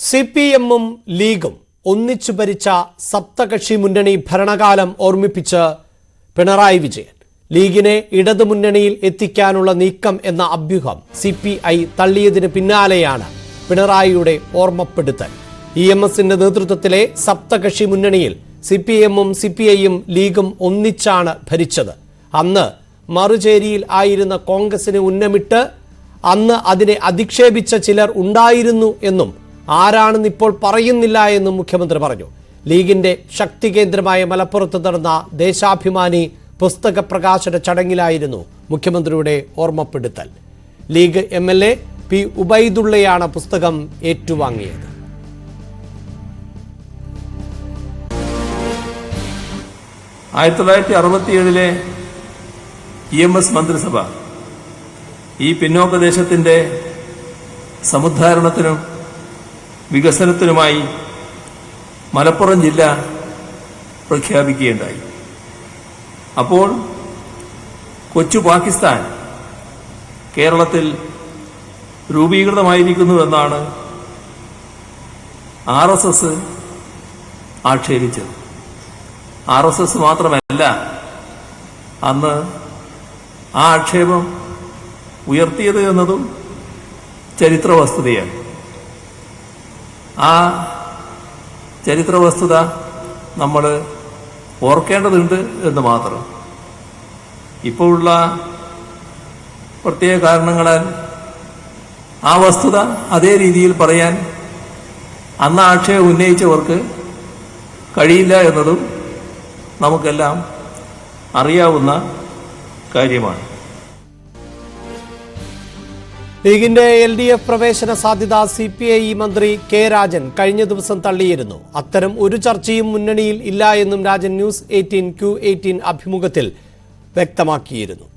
സിപിഎമ്മും ലീഗും ഒന്നിച്ചു ഭരിച്ച സപ്തകക്ഷി മുന്നണി ഭരണകാലം ഓർമ്മിപ്പിച്ച് പിണറായി വിജയൻ. ലീഗിനെ ഇടതുമുന്നണിയിൽ എത്തിക്കാനുള്ള നീക്കം എന്ന അഭ്യൂഹം സിപിഐ തള്ളിയതിന് പിന്നാലെയാണ് പിണറായിയുടെ ഓർമ്മപ്പെടുത്തൽ. ഇഎംഎസിന്റെ നേതൃത്വത്തിലെ സപ്തകക്ഷി മുന്നണിയിൽ സിപിഎമ്മും സിപിഐയും ലീഗും ഒന്നിച്ചാണ് ഭരിച്ചത്. അന്ന് മറുചേരിയിൽ ആയിരുന്ന കോൺഗ്രസിനെ ഉന്നമിട്ട് അന്ന് അതിനെ അധിക്ഷേപിച്ച ചിലർ ഉണ്ടായിരുന്നു എന്നും ആരാണെന്ന് ഇപ്പോൾ പറയുന്നില്ല എന്നും മുഖ്യമന്ത്രി പറഞ്ഞു. ലീഗിന്റെ ശക്തി കേന്ദ്രമായ മലപ്പുറത്ത് നടന്ന ദേശാഭിമാനി പുസ്തക പ്രകാശന ചടങ്ങിലായിരുന്നു മുഖ്യമന്ത്രിയുടെ ഓർമ്മപ്പെടുത്തൽ. ലീഗ് MLA പി ഉബൈദുള്ളയാണ് പുസ്തകം ഏറ്റുവാങ്ങിയത്. ആയിരത്തി 1967 EMS മന്ത്രിസഭ ഈ പിന്നോക്ക ദേശത്തിന്റെ സമുദ്ധാരണത്തിനും വികസനത്തിനുമായി മലപ്പുറം ജില്ല പ്രഖ്യാപിക്കുകയുണ്ടായി. അപ്പോൾ കൊച്ചു പാകിസ്ഥാൻ കേരളത്തിൽ രൂപീകൃതമായിരിക്കുന്നുവെന്നാണ് RSS ആക്ഷേപിച്ചത്. RSS മാത്രമല്ല, അന്ന് ആ ആക്ഷേപം ഉയർത്തിയത് എന്നതും ചരിത്ര വസ്തുതയാണ്. ആ ചരിത്ര വസ്തുത നമ്മൾ ഓർക്കേണ്ടതുണ്ട് എന്ന് മാത്രം. ഇപ്പോഴുള്ള പ്രത്യേക കാരണങ്ങളാൽ ആ വസ്തുത അതേ രീതിയിൽ പറയാൻ അന്ന് ആക്ഷേപം ഉന്നയിച്ചവർക്ക് കഴിയില്ല എന്നതും നമുക്കെല്ലാം അറിയാവുന്ന കാര്യമാണ്. ലീഗിന്റെ LDF പ്രവേശന സാധ്യത CPI മന്ത്രി K രാജൻ കഴിഞ്ഞ ദിവസം തള്ളിയിരുന്നു. അത്തരം ഒരു ചർച്ചയും മുന്നണിയിൽ ഇല്ല എന്നും രാജൻ ന്യൂസ് 18 Q18 അഭിമുഖത്തിൽ വ്യക്തമാക്കിയിരുന്നു.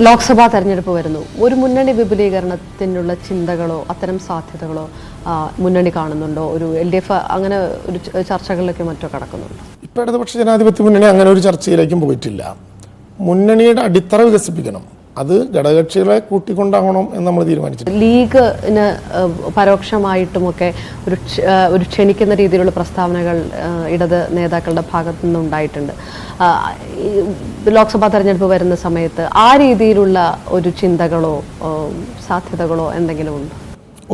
ലോക്സഭാ തെരഞ്ഞെടുപ്പ് വരുന്നു. ഒരു മുന്നണി വിപുലീകരണത്തിനുള്ള ചിന്തകളോ അത്തരം സാധ്യതകളോ മുന്നണി കാണുന്നുണ്ടോ? ഒരു LDF അങ്ങനെ ഒരു ചർച്ചകളിലേക്ക് മറ്റോ കടക്കുന്നുണ്ടോ? ഇപ്പോൾ ഇടതുപക്ഷ ജനാധിപത്യ മുന്നണി അങ്ങനെ ഒരു ചർച്ചയിലേക്കും പോയിട്ടില്ല. മുന്നണിയുടെ അടിത്തറ വികസിപ്പിക്കണം, അത് ഘടകകക്ഷികളെ കൂട്ടിക്കൊണ്ടാകണം എന്ന് നമ്മൾ തീരുമാനിച്ചു. ലീഗിന് പരോക്ഷമായിട്ടുമൊക്കെ ഒരു ക്ഷണിക്കുന്ന രീതിയിലുള്ള പ്രസ്താവനകൾ ഇടത് നേതാക്കളുടെ ഭാഗത്തു നിന്നുണ്ടായിട്ടുണ്ട്. ലോക്സഭാ തെരഞ്ഞെടുപ്പ് വരുന്ന സമയത്ത് ആ രീതിയിലുള്ള ഒരു ചിന്തകളോ സാധ്യതകളോ എന്തെങ്കിലും ഉണ്ടോ?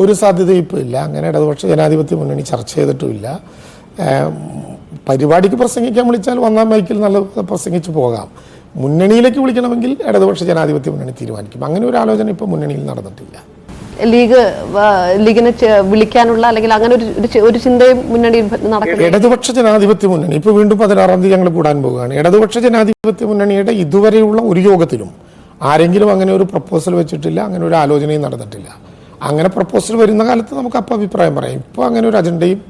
ഒരു സാധ്യതയും ഇപ്പോൾ ഇല്ല. അങ്ങനെ ഇടതുപക്ഷ ജനാധിപത്യ മുന്നണി ചർച്ച ചെയ്തിട്ടുമില്ല. പരിപാടിക്ക് പ്രസംഗിക്കാൻ വിളിച്ചാൽ വന്നാൽ മൈക്കിൽ നല്ല പ്രസംഗിച്ച് പോകാം. മുന്നണിയിലേക്ക് വിളിക്കണമെങ്കിൽ ഇടതുപക്ഷ ജനാധിപത്യ മുന്നണി തീരുമാനിക്കും. അങ്ങനെ ഒരു ആലോചന ഇപ്പോൾ മുന്നണിയിൽ നടന്നിട്ടില്ല. ലീഗിനെ വിളിക്കാനുള്ള അല്ലെങ്കിൽ അങ്ങനെ ഒരു ചിന്തയും മുന്നണിയിൽ നടക്കില്ല. ഇടതുപക്ഷ ജനാധിപത്യ മുന്നണി ഇപ്പോൾ വീണ്ടും 16-ാം തീയതി ഞങ്ങൾ കൂടാൻ പോവുകയാണ്. ഇടതുപക്ഷ ജനാധിപത്യ മുന്നണിയുടെ ഇതുവരെയുള്ള ഒരു യോഗത്തിലും ആരെങ്കിലും അങ്ങനെ ഒരു പ്രപ്പോസൽ വെച്ചിട്ടില്ല, അങ്ങനെ ഒരു ആലോചനയും നടന്നിട്ടില്ല. അങ്ങനെ പ്രപ്പോസൽ വരുന്ന കാലത്ത് നമുക്ക് അപ്പം അഭിപ്രായം പറയാം. ഇപ്പോൾ അങ്ങനെ ഒരു അജണ്ടയും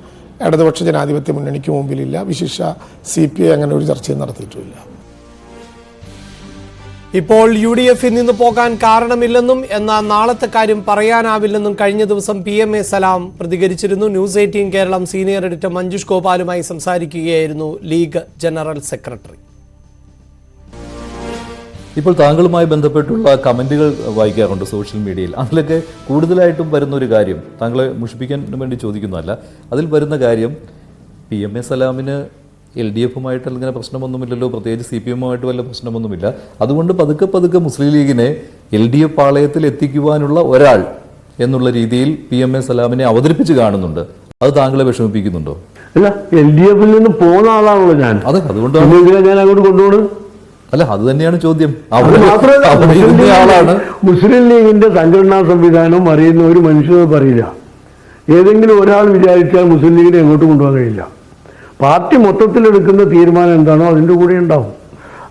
ഇടതുപക്ഷ ജനാധിപത്യ മുന്നണിക്ക് മുമ്പിലില്ല. വിശിഷ്ട CPI അങ്ങനെ ഒരു ചർച്ചയും നടത്തിയിട്ടുമില്ല. ഇപ്പോൾ UDF നിന്ന് പോകാൻ കാരണമില്ലെന്നും എന്നാൽ നാളത്തെ കാര്യം പറയാനാവില്ലെന്നും കഴിഞ്ഞ ദിവസം PMA സലാം പ്രതികരിച്ചിരുന്നു. News 18 Keralam senior editor Manjush ഗോപാലുമായി സംസാരിക്കുകയായിരുന്നു ലീഗ് ജനറൽ സെക്രട്ടറി. ഇപ്പോൾ താങ്കളുമായി ബന്ധപ്പെട്ടുള്ള കമൻറ്റുകൾ വായിക്കാറുണ്ട് സോഷ്യൽ മീഡിയയിൽ. അതിലൊക്കെ കൂടുതലായിട്ടും വരുന്നൊരു കാര്യം, താങ്കളെ മുഷിപ്പിക്കാൻ വേണ്ടി ചോദിക്കുന്നതല്ല, അതിൽ വരുന്ന കാര്യം PMA സലാമിന് LDF-ഉമായിട്ട് ഇങ്ങനെ പ്രശ്നമൊന്നുമില്ലല്ലോ, പ്രത്യേകിച്ച് CPM-ഉമായിട്ട് വല്ല പ്രശ്നമൊന്നുമില്ല. അതുകൊണ്ട് പതുക്കെ പതുക്കെ മുസ്ലിം ലീഗിനെ LDF പാളയത്തിൽ എത്തിക്കുവാനുള്ള ഒരാൾ എന്നുള്ള രീതിയിൽ PMA സലാമിനെ അവതരിപ്പിച്ച് കാണുന്നുണ്ട്. അത് താങ്കളെ വിഷമിപ്പിക്കുന്നുണ്ടോ? അല്ല, LDF-ൽ നിന്ന് പോകുന്ന ആളാണല്ലോ ഞാൻ. അതെ, അതുകൊണ്ടാണ് ഞാൻ അങ്ങോട്ട് കൊണ്ടുപോകുന്നത്. അല്ല, അത് തന്നെയാണ് ചോദ്യം. മുസ്ലിം ലീഗിന്റെ സംഘടനാ സംവിധാനം അറിയുന്ന ഒരു മനുഷ്യന് പറയില്ല. ഏതെങ്കിലും ഒരാൾ വിചാരിച്ചാൽ മുസ്ലിം ലീഗിനെ എങ്ങോട്ട് കൊണ്ടുപോകാൻ കഴിയില്ല. പാർട്ടി മൊത്തത്തിലെടുക്കുന്ന തീരുമാനം എന്താണോ അതിൻ്റെ കൂടെ ഉണ്ടാവും.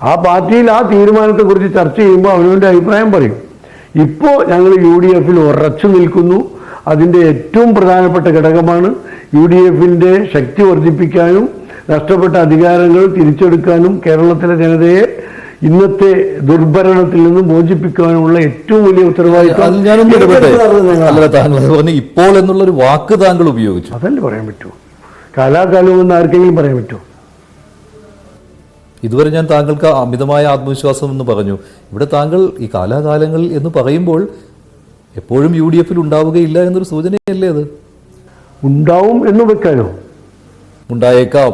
ആ പാർട്ടിയിൽ ആ തീരുമാനത്തെക്കുറിച്ച് ചർച്ച ചെയ്യുമ്പോൾ അവനവൻ്റെ അഭിപ്രായം പറയും. ഇപ്പോൾ ഞങ്ങൾ UDF-ൽ ഉറച്ചു നിൽക്കുന്നു. അതിൻ്റെ ഏറ്റവും പ്രധാനപ്പെട്ട ഘടകമാണ് UDF-ന്റെ ശക്തി വർദ്ധിപ്പിക്കാനും നഷ്ടപ്പെട്ട അധികാരങ്ങൾ തിരിച്ചെടുക്കാനും കേരളത്തിലെ ജനതയെ ഇന്നത്തെ ദുർഭരണത്തിൽ നിന്ന് മോചിപ്പിക്കാനുള്ള ഏറ്റവും വലിയ ഉത്തരവാദിത്വം. ഇപ്പോൾ എന്നുള്ളൊരു വാക്ക് താങ്കൾ ഉപയോഗിച്ചു. അതല്ലേ പറയാൻ പറ്റൂ? കാലാകാലം എന്ന് ആർക്കെങ്കിലും പറയാൻ പറ്റുമോ? ഇതുവരെ ഞാൻ താങ്കൾക്ക് അമിതമായ ആത്മവിശ്വാസം എന്ന് പറഞ്ഞു. ഇവിടെ താങ്കൾ ഈ കാലാകാലങ്ങൾ എന്ന് പറയുമ്പോൾ എപ്പോഴും UDF ഉണ്ടാവുകയില്ല എന്നൊരു സൂചനയല്ലേ അത്? ഉണ്ടാവും എന്ന് വെക്കാനോ? ഉണ്ടായേക്കാം.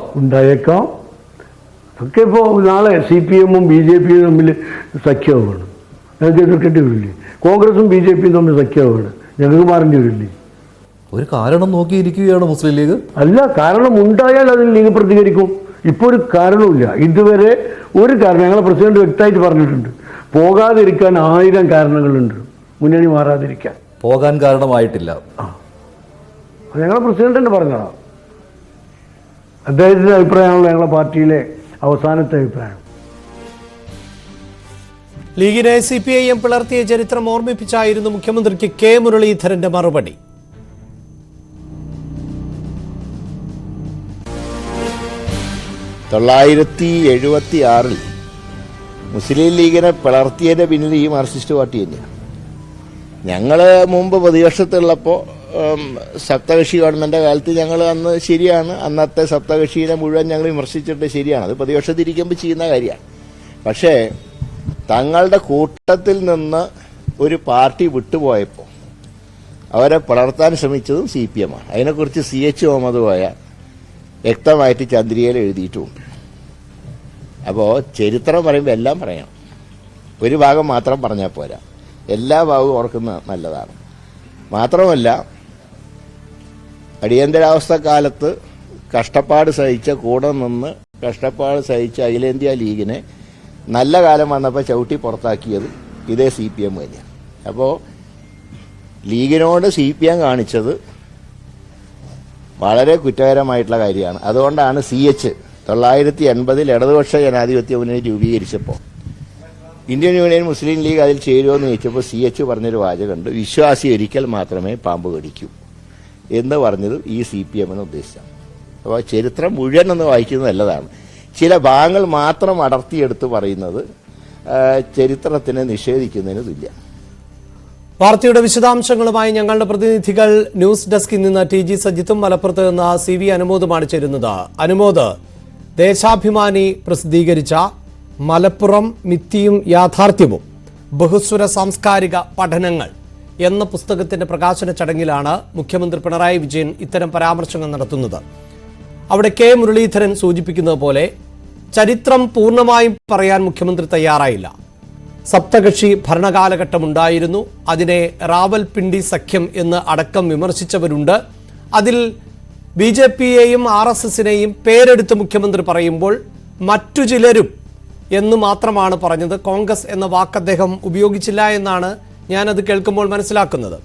ഒക്കെ ഇപ്പോൾ നാളെ CPM ഉം BJP യും തമ്മിൽ സഖ്യമാണ്. ഞങ്ങൾക്ക് എതിർക്കേണ്ടി വരില്ലേ? കോൺഗ്രസും BJP യും തമ്മിൽ സഖ്യമാണ്. ഞങ്ങൾക്ക് മാറേണ്ടി വരില്ലേ? ഒരു കാരണം നോക്കിയിരിക്കുകയാണ് മുസ്ലിം ലീഗ്. അല്ല, കാരണം ഉണ്ടായാൽ അതിൽ ലീഗ് പ്രതികരിക്കും. ഇപ്പോൾ ഒരു കാരണവുമില്ല. ഇതുവരെ ഒരു കാരണം ഞങ്ങളെ പ്രസിഡന്റ് വ്യക്തമായിട്ട് പറഞ്ഞിട്ടുണ്ട്. പോകാതിരിക്കാൻ 1000 കാരണങ്ങളുണ്ട്, മുന്നണി മാറാതിരിക്കാൻ. പോകാൻ കാരണമായിട്ടില്ല. ഞങ്ങളെ പ്രസിഡന്റ് തന്നെ പറഞ്ഞതാണ്. അദ്ദേഹത്തിന്റെ അഭിപ്രായമാണല്ലോ ഞങ്ങളെ പാർട്ടിയിലെ അവസാനത്തെ അഭിപ്രായം. ലീഗിനെ CPIM പിളർത്തിയ ചരിത്രം ഓർമ്മിപ്പിച്ചായിരുന്നു മുഖ്യമന്ത്രിക്ക് കെ മുരളീധരന്റെ മറുപടി. തൊള്ളായിരത്തി മുസ്ലിം ലീഗിനെ പിളർത്തിയതിന്റെ പിന്നിൽ ഈ മാർക്സിസ്റ്റ് പാർട്ടി തന്നെയാണ്. ഞങ്ങൾ മുമ്പ് പ്രതിപക്ഷത്തുള്ളപ്പോൾ സപ്തകക്ഷി ഗവൺമെന്റ് കാലത്ത് ഞങ്ങൾ അന്ന് ശരിയാണ്, അന്നത്തെ സപ്തകക്ഷിയെ മുഴുവൻ ഞങ്ങൾ വിമർശിച്ചിട്ട് ശരിയാണ്, അത് പ്രതിപക്ഷത്തിരിക്കുമ്പോൾ ചെയ്യുന്ന കാര്യമാണ്. പക്ഷേ തങ്ങളുടെ കൂട്ടത്തിൽ നിന്ന് ഒരു പാർട്ടി വിട്ടുപോയപ്പോൾ അവരെ പിളർത്താൻ ശ്രമിച്ചതും CPM ആണ്. അതിനെക്കുറിച്ച് CH മുഹമ്മദ് കോയ വ്യക്തമായിട്ട് ചന്ദ്രികയിൽ എഴുതിയിട്ടുമുണ്ട്. അപ്പോൾ ചരിത്രം പറയുമ്പോൾ എല്ലാം പറയണം, ഒരു ഭാഗം മാത്രം പറഞ്ഞാൽ പോരാ, എല്ലാ ഭാഗവും ഓർക്കുന്നത് നല്ലതാണ്. മാത്രമല്ല, അടിയന്തരാവസ്ഥ കാലത്ത് കഷ്ടപ്പാട് സഹിച്ച കൂടെ നിന്ന് കഷ്ടപ്പാട് സഹിച്ച അഖിലേന്ത്യാ ലീഗിനെ നല്ല കാലം വന്നപ്പോൾ ചവിട്ടി പുറത്താക്കിയത് ഇതേ CPM തന്നെയാണ്. അപ്പോൾ ലീഗിനോട് CPM കാണിച്ചത് വളരെ കുറ്റകരമായിട്ടുള്ള കാര്യമാണ്. അതുകൊണ്ടാണ് CH 1980 ഇടതുപക്ഷ ജനാധിപത്യ മുന്നണി രൂപീകരിച്ചപ്പോൾ ഇന്ത്യൻ യൂണിയൻ മുസ്ലിം ലീഗ് അതിൽ ചേരുമെന്ന് ചോദിച്ചപ്പോൾ CH പറഞ്ഞൊരു വാചകമുണ്ട്, വിശ്വാസി ഒരിക്കൽ മാത്രമേ പാമ്പ് കടിക്കൂ എന്ന് പറഞ്ഞത് ഈ CPM-നെ ഉദ്ദേശിച്ചാണ്. അപ്പോൾ ചരിത്രം മുഴുവൻ ഒന്ന് വായിക്കുന്നത് നല്ലതാണ്. ചില ഭാഗങ്ങൾ മാത്രം അടർത്തിയെടുത്ത് പറയുന്നത് ചരിത്രത്തിനെ നിഷേധിക്കുന്നതിന് തുല്യം. വാർത്തയുടെ വിശദാംശങ്ങളുമായി ഞങ്ങളുടെ പ്രതിനിധികൾ ന്യൂസ് ഡെസ്കിൽ നിന്ന് TG സജിത്തും മലപ്പുറത്ത് നിന്ന് CV അനുമോദുമാണ് ചേരുന്നത്. അനുമോദ്, ദേശാഭിമാനി പ്രസിദ്ധീകരിച്ച മലപ്പുറം മിഥ്യയും യാഥാർത്ഥ്യവും ബഹുസ്വര സാംസ്കാരിക പഠനങ്ങൾ എന്ന പുസ്തകത്തിന്റെ പ്രകാശന ചടങ്ങിലാണ് മുഖ്യമന്ത്രി പിണറായി വിജയൻ ഇത്തരം പരാമർശങ്ങൾ നടത്തുന്നത്. അവിടെ കെ മുരളീധരൻ സൂചിപ്പിക്കുന്നത് പോലെ ചരിത്രം പൂർണ്ണമായും പറയാൻ മുഖ്യമന്ത്രി തയ്യാറായില്ല. സപ്തകക്ഷി ഭരണകാലഘട്ടമുണ്ടായിരുന്നു, അതിനെ റാവൽപിണ്ടി സഖ്യം എന്ന് അടക്കം വിമർശിച്ചവരുണ്ട്. അതിൽ BJP-യെയും RSS-നെയും പേരെടുത്ത് മുഖ്യമന്ത്രി പറയുമ്പോൾ മറ്റു ചിലരും എന്ന് മാത്രമാണ് പറഞ്ഞത്. കോൺഗ്രസ് എന്ന വാക്ക് അദ്ദേഹം ഉപയോഗിച്ചില്ല എന്നാണ് ഞാനത് കേൾക്കുമ്പോൾ മനസ്സിലാക്കുന്നത്.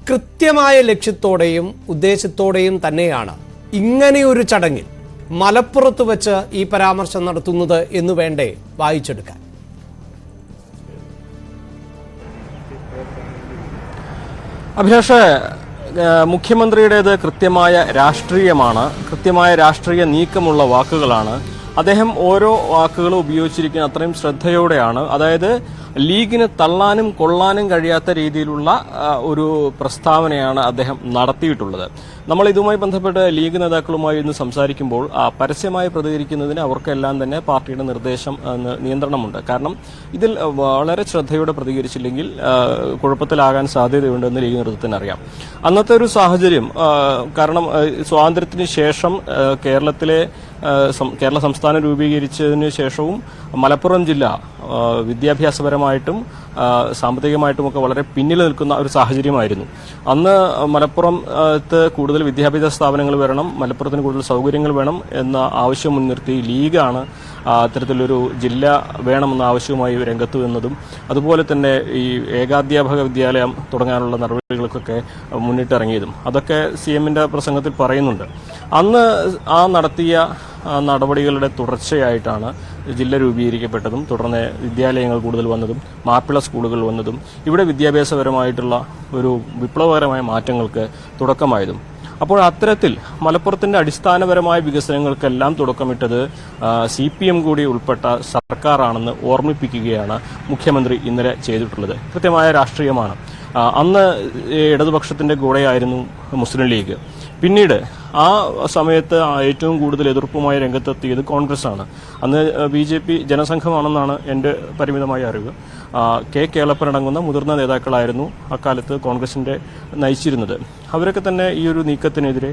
കൃത്യമായ ലക്ഷ്യത്തോടെയും ഉദ്ദേശത്തോടെയും തന്നെയാണ് ഇങ്ങനെയൊരു ചടങ്ങിൽ മലപ്പുറത്ത് വെച്ച് ഈ പരാമർശം നടത്തുന്നത് എന്ന് വേണ്ടേ വായിച്ചെടുക്കാൻ? അഭിലാഷ്, മുഖ്യമന്ത്രിയുടേത് കൃത്യമായ രാഷ്ട്രീയമാണ്, കൃത്യമായ രാഷ്ട്രീയ നീക്കമുള്ള വാക്കുകളാണ്. അദ്ദേഹം ഓരോ വാക്കുകളും ഉപയോഗിച്ചിരിക്കുന്ന അത്രയും ശ്രദ്ധയോടെയാണ്. അതായത് ലീഗിന് തള്ളാനും കൊള്ളാനും കഴിയാത്ത രീതിയിലുള്ള ഒരു പ്രസ്താവനയാണ് അദ്ദേഹം നടത്തിയിട്ടുള്ളത്. നമ്മൾ ഇതുമായി ബന്ധപ്പെട്ട് ലീഗ് നേതാക്കളുമായി ഇന്ന് സംസാരിക്കുമ്പോൾ പരസ്യമായി പ്രതികരിക്കുന്നതിന് അവർക്കെല്ലാം തന്നെ പാർട്ടിയുടെ നിയന്ത്രണമുണ്ട്. കാരണം ഇതിൽ വളരെ ശ്രദ്ധയോടെ പ്രതികരിച്ചില്ലെങ്കിൽ കുഴപ്പത്തിലാകാൻ സാധ്യതയുണ്ടെന്ന് ലീഗ് നേതൃത്വത്തിന് അറിയാം. അന്നത്തെ ഒരു സാഹചര്യം, കാരണം സ്വാതന്ത്ര്യത്തിന് ശേഷം കേരള സംസ്ഥാനം രൂപീകരിച്ചതിന് ശേഷവും മലപ്പുറം ജില്ല വിദ്യാഭ്യാസപരമായിട്ടും സാമ്പത്തികമായിട്ടുമൊക്കെ വളരെ പിന്നിൽ നിൽക്കുന്ന ഒരു സാഹചര്യമായിരുന്നു. അന്ന് മലപ്പുറത്ത് കൂടുതൽ വിദ്യാഭ്യാസ സ്ഥാപനങ്ങൾ വരണം, മലപ്പുറത്തിന് കൂടുതൽ സൗകര്യങ്ങൾ വേണം എന്ന ആവശ്യം മുൻനിർത്തി ലീഗാണ് അത്തരത്തിലൊരു ജില്ല വേണമെന്ന ആവശ്യവുമായി രംഗത്ത് വന്നതും അതുപോലെ തന്നെ ഈ ഏകാധ്യാപക വിദ്യാലയം തുടങ്ങാനുള്ള നടപടികൾക്കൊക്കെ മുന്നിട്ടിറങ്ങിയതും അതൊക്കെ CM-ന്റെ പ്രസംഗത്തിൽ പറയുന്നുണ്ട്. അന്ന് നടത്തിയ നടപടികളുടെ തുടർച്ചയായിട്ടാണ് ജില്ല രൂപീകരിക്കപ്പെട്ടതും തുടർന്ന് വിദ്യാലയങ്ങൾ കൂടുതൽ വന്നതും മാപ്പിള സ്കൂളുകൾ വന്നതും ഇവിടെ വിദ്യാഭ്യാസപരമായിട്ടുള്ള ഒരു വിപ്ലവകരമായ മാറ്റങ്ങൾക്ക് തുടക്കമായതും. അപ്പോൾ അത്തരത്തിൽ മലപ്പുറത്തിന്റെ അടിസ്ഥാനപരമായ വികസനങ്ങൾക്കെല്ലാം തുടക്കമിട്ടത് CPM കൂടി ഉൾപ്പെട്ട സർക്കാരാണെന്ന് ഓർമ്മിപ്പിക്കുകയാണ് മുഖ്യമന്ത്രി ഇന്നലെ ചെയ്തിട്ടുള്ളത്. കൃത്യമായ രാഷ്ട്രീയമാണ്. അന്ന് ഇടതുപക്ഷത്തിന്റെ കൂടെയായിരുന്നു മുസ്ലിം ലീഗ്. പിന്നീട് ആ സമയത്ത് ഏറ്റവും കൂടുതൽ എതിർപ്പുമായി രംഗത്തെത്തിയത് കോൺഗ്രസ് ആണ്. അന്ന് BJP ജനസംഘമാണെന്നാണ് എൻ്റെ പരിമിതമായ അറിവ്. കെ കേളപ്പനടങ്ങുന്ന മുതിർന്ന നേതാക്കളായിരുന്നു അക്കാലത്ത് കോൺഗ്രസിൻ്റെ നയിച്ചിരുന്നത്. അവരൊക്കെ തന്നെ ഈ ഒരു നീക്കത്തിനെതിരെ,